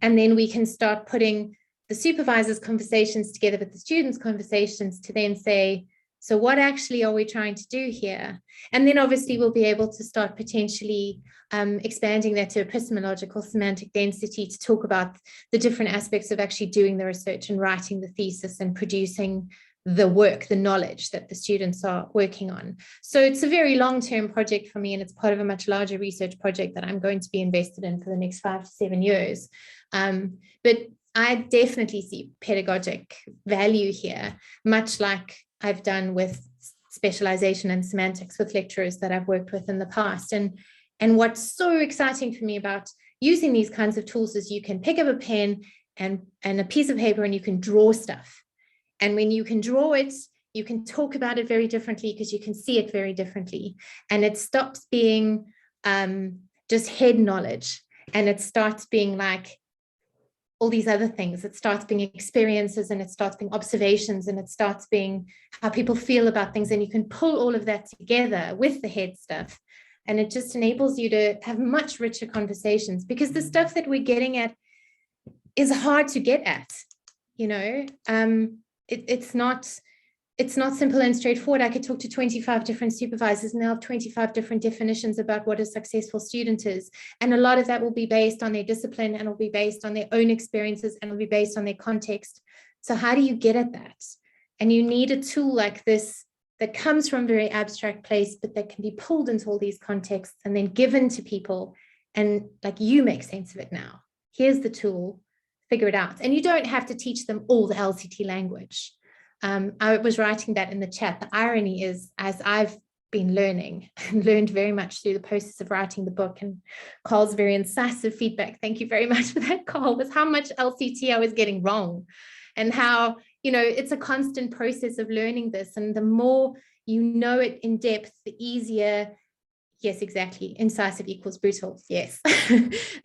And then we can start putting the supervisors' conversations together with the students' conversations to then say, so what actually are we trying to do here? And then obviously we'll be able to start potentially expanding that to epistemological semantic density to talk about the different aspects of actually doing the research and writing the thesis and producing the work, the knowledge that the students are working on. So it's a very long-term project for me, and it's part of a much larger research project that I'm going to be invested in for the next 5 to 7 years. But I definitely see pedagogic value here, much like I've done with specialization and semantics with lecturers that I've worked with in the past. And what's so exciting for me about using these kinds of tools is you can pick up a pen and a piece of paper and you can draw stuff. And when you can draw it, you can talk about it very differently because you can see it very differently. And it stops being just head knowledge, and it starts being like all these other things. It starts being experiences, and it starts being observations, and it starts being how people feel about things. And you can pull all of that together with the head stuff. And it just enables you to have much richer conversations, because the stuff that we're getting at is hard to get at, you know. It's not simple and straightforward. I could talk to 25 different supervisors and they'll have 25 different definitions about what a successful student is. And a lot of that will be based on their discipline, and it'll be based on their own experiences, and it'll be based on their context. So how do you get at that? And you need a tool like this that comes from a very abstract place, but that can be pulled into all these contexts and then given to people. And like, you make sense of it now. Here's the tool, figure it out. And you don't have to teach them all the LCT language. I was writing that in the chat. The irony is, as I've been learning and learned very much through the process of writing the book, and Carl's very incisive feedback, thank you very much for that, Carl, was how much LCT I was getting wrong, and how, you know, it's a constant process of learning this. And the more you know it in depth, the easier, yes, exactly, incisive equals brutal, yes.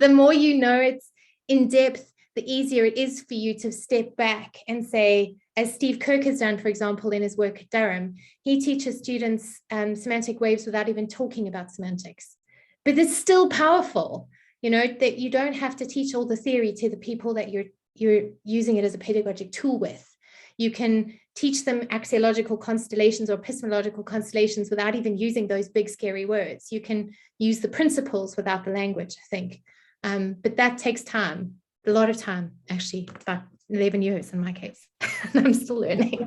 The more you know it's in depth, the easier it is for you to step back and say, as Steve Kirk has done, for example, in his work at Durham, he teaches students semantic waves without even talking about semantics. But it's still powerful, you know, that you don't have to teach all the theory to the people that you're using it as a pedagogic tool with. You can teach them axiological constellations or epistemological constellations without even using those big, scary words. You can use the principles without the language, I think. But that takes time. A lot of time, actually, about 11 years in my case. I'm still learning.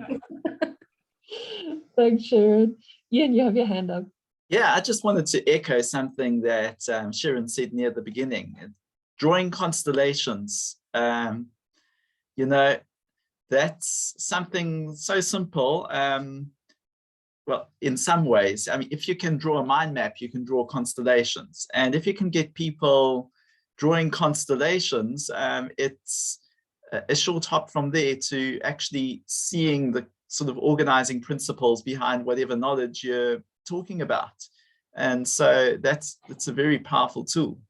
Thanks, Sherran. Ian, you have your hand up. Yeah, I just wanted to echo something that Sherran said near the beginning. Drawing constellations, you know, that's something so simple. Well, in some ways, I mean, if you can draw a mind map, you can draw constellations. And if you can get people drawing constellations, it's a short hop from there to actually seeing the sort of organizing principles behind whatever knowledge you're talking about. And so it's a very powerful tool.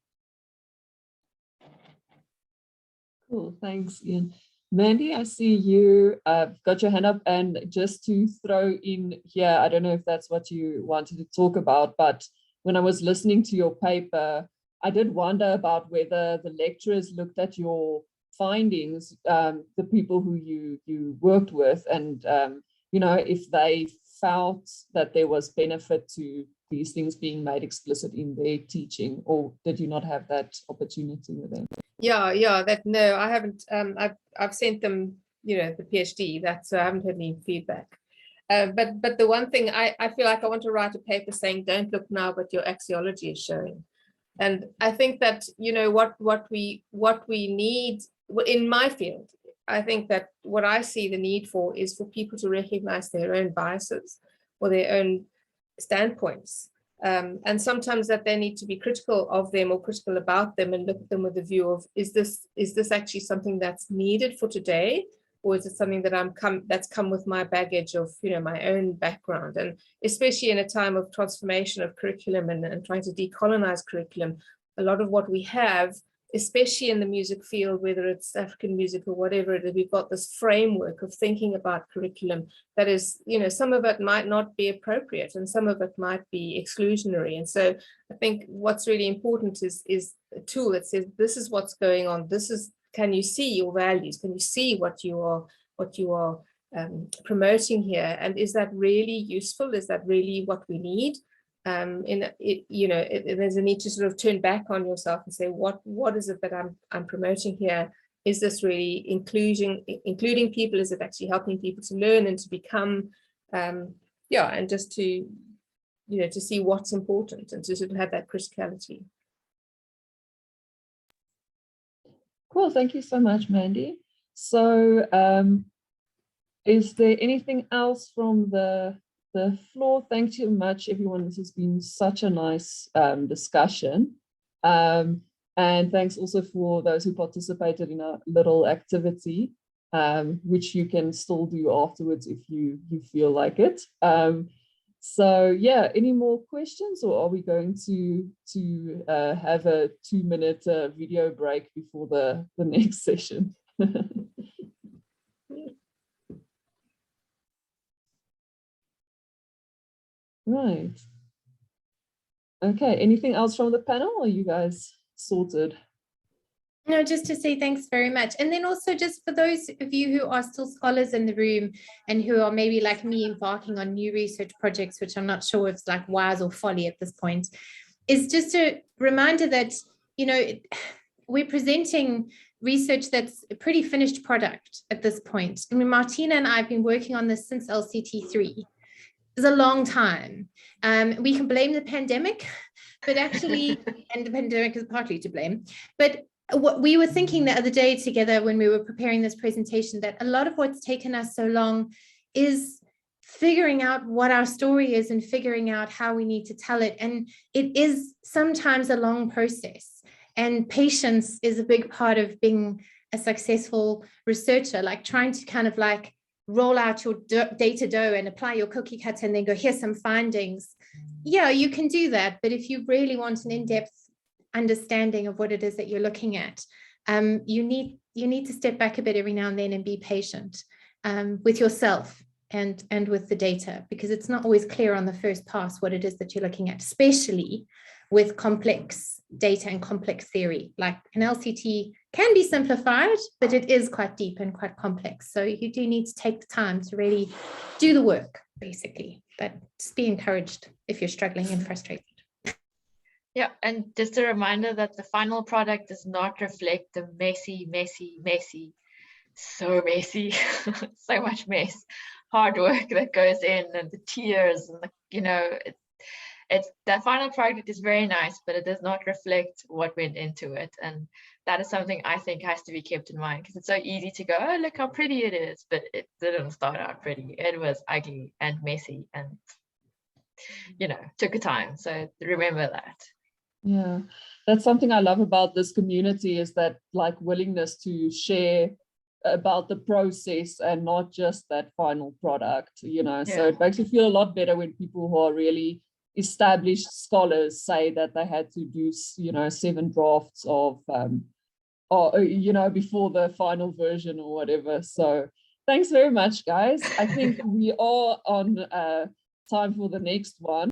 Cool, thanks, Ian. Mandy, I see you got your hand up, and just to throw in here, I don't know if that's what you wanted to talk about, but when I was listening to your paper, I did wonder about whether the lecturers looked at your findings, the people who you worked with, and you know, if they felt that there was benefit to these things being made explicit in their teaching, or did you not have that opportunity with them? Yeah, no, I haven't. I've sent them, you know, the PhD. That's I haven't had any feedback. But the one thing I feel like I want to write a paper saying, don't look now, but your axiology is showing. And I think that, you know, what we need in my field, I think that what I see the need for is for people to recognize their own biases or their own standpoints. And sometimes that they need to be critical of them or critical about them, and look at them with the view of, is this actually something that's needed for today? Or is it something that that's come with my baggage of, you know, my own background? And especially in a time of transformation of curriculum and trying to decolonize curriculum, a lot of what we have especially in the music field, whether it's African music or whatever it is, we've got this framework of thinking about curriculum that is, some of it might not be appropriate and some of it might be exclusionary. And so I think what's really important is a tool that says, this is what's going on. Can you see your values? Can you see what you are promoting here? And is that really useful? Is that really what we need? There's a need to sort of turn back on yourself and say, what is it that I'm promoting here? Is this really including people? Is it actually helping people to learn and to become, and just to see what's important and to sort of have that criticality. Cool, thank you so much, Mandy. So is there anything else from the floor? Thank you much, everyone. This has been such a nice discussion. And thanks also for those who participated in a little activity, which you can still do afterwards if you feel like it. So yeah, any more questions, or are we going to have a 2-minute video break before the next session? Right. Okay, anything else from the panel, or are you guys sorted? No, just to say thanks very much. And then also just for those of you who are still scholars in the room and who are maybe like me embarking on new research projects, which I'm not sure if it's like wise or folly at this point, is just a reminder that, we're presenting research that's a pretty finished product at this point. I mean, Martina and I have been working on this since LCT3. It's a long time. We can blame the pandemic, but actually, and the pandemic is partly to blame, but what we were thinking the other day together when we were preparing this presentation, that a lot of what's taken us so long is figuring out what our story is and figuring out how we need to tell it. And it is sometimes a long process, and patience is a big part of being a successful researcher, like trying to kind of like roll out your data dough and apply your cookie cutter and then go, here's some findings. Yeah, you can do that. But if you really want an in-depth understanding of what it is that you're looking at, you need to step back a bit every now and then and be patient with yourself and with the data, because it's not always clear on the first pass what it is that you're looking at, especially with complex data and complex theory. Like an LCT can be simplified, but it is quite deep and quite complex. So you do need to take the time to really do the work, basically. But just be encouraged if you're struggling and frustrated. Yeah, and just a reminder that the final product does not reflect the so messy, so much mess, hard work that goes in, and the tears, and it's that final product is very nice, but it does not reflect what went into it. And that is something I think has to be kept in mind, because it's so easy to go, oh, look how pretty it is, but it didn't start out pretty. It was ugly and messy and, took a time. So remember that. Yeah, that's something I love about this community, is that like willingness to share about the process and not just that final product, So it makes you feel a lot better when people who are really established scholars say that they had to do 7 drafts of before the final version or whatever. So thanks very much, guys. I think we are on time for the next one.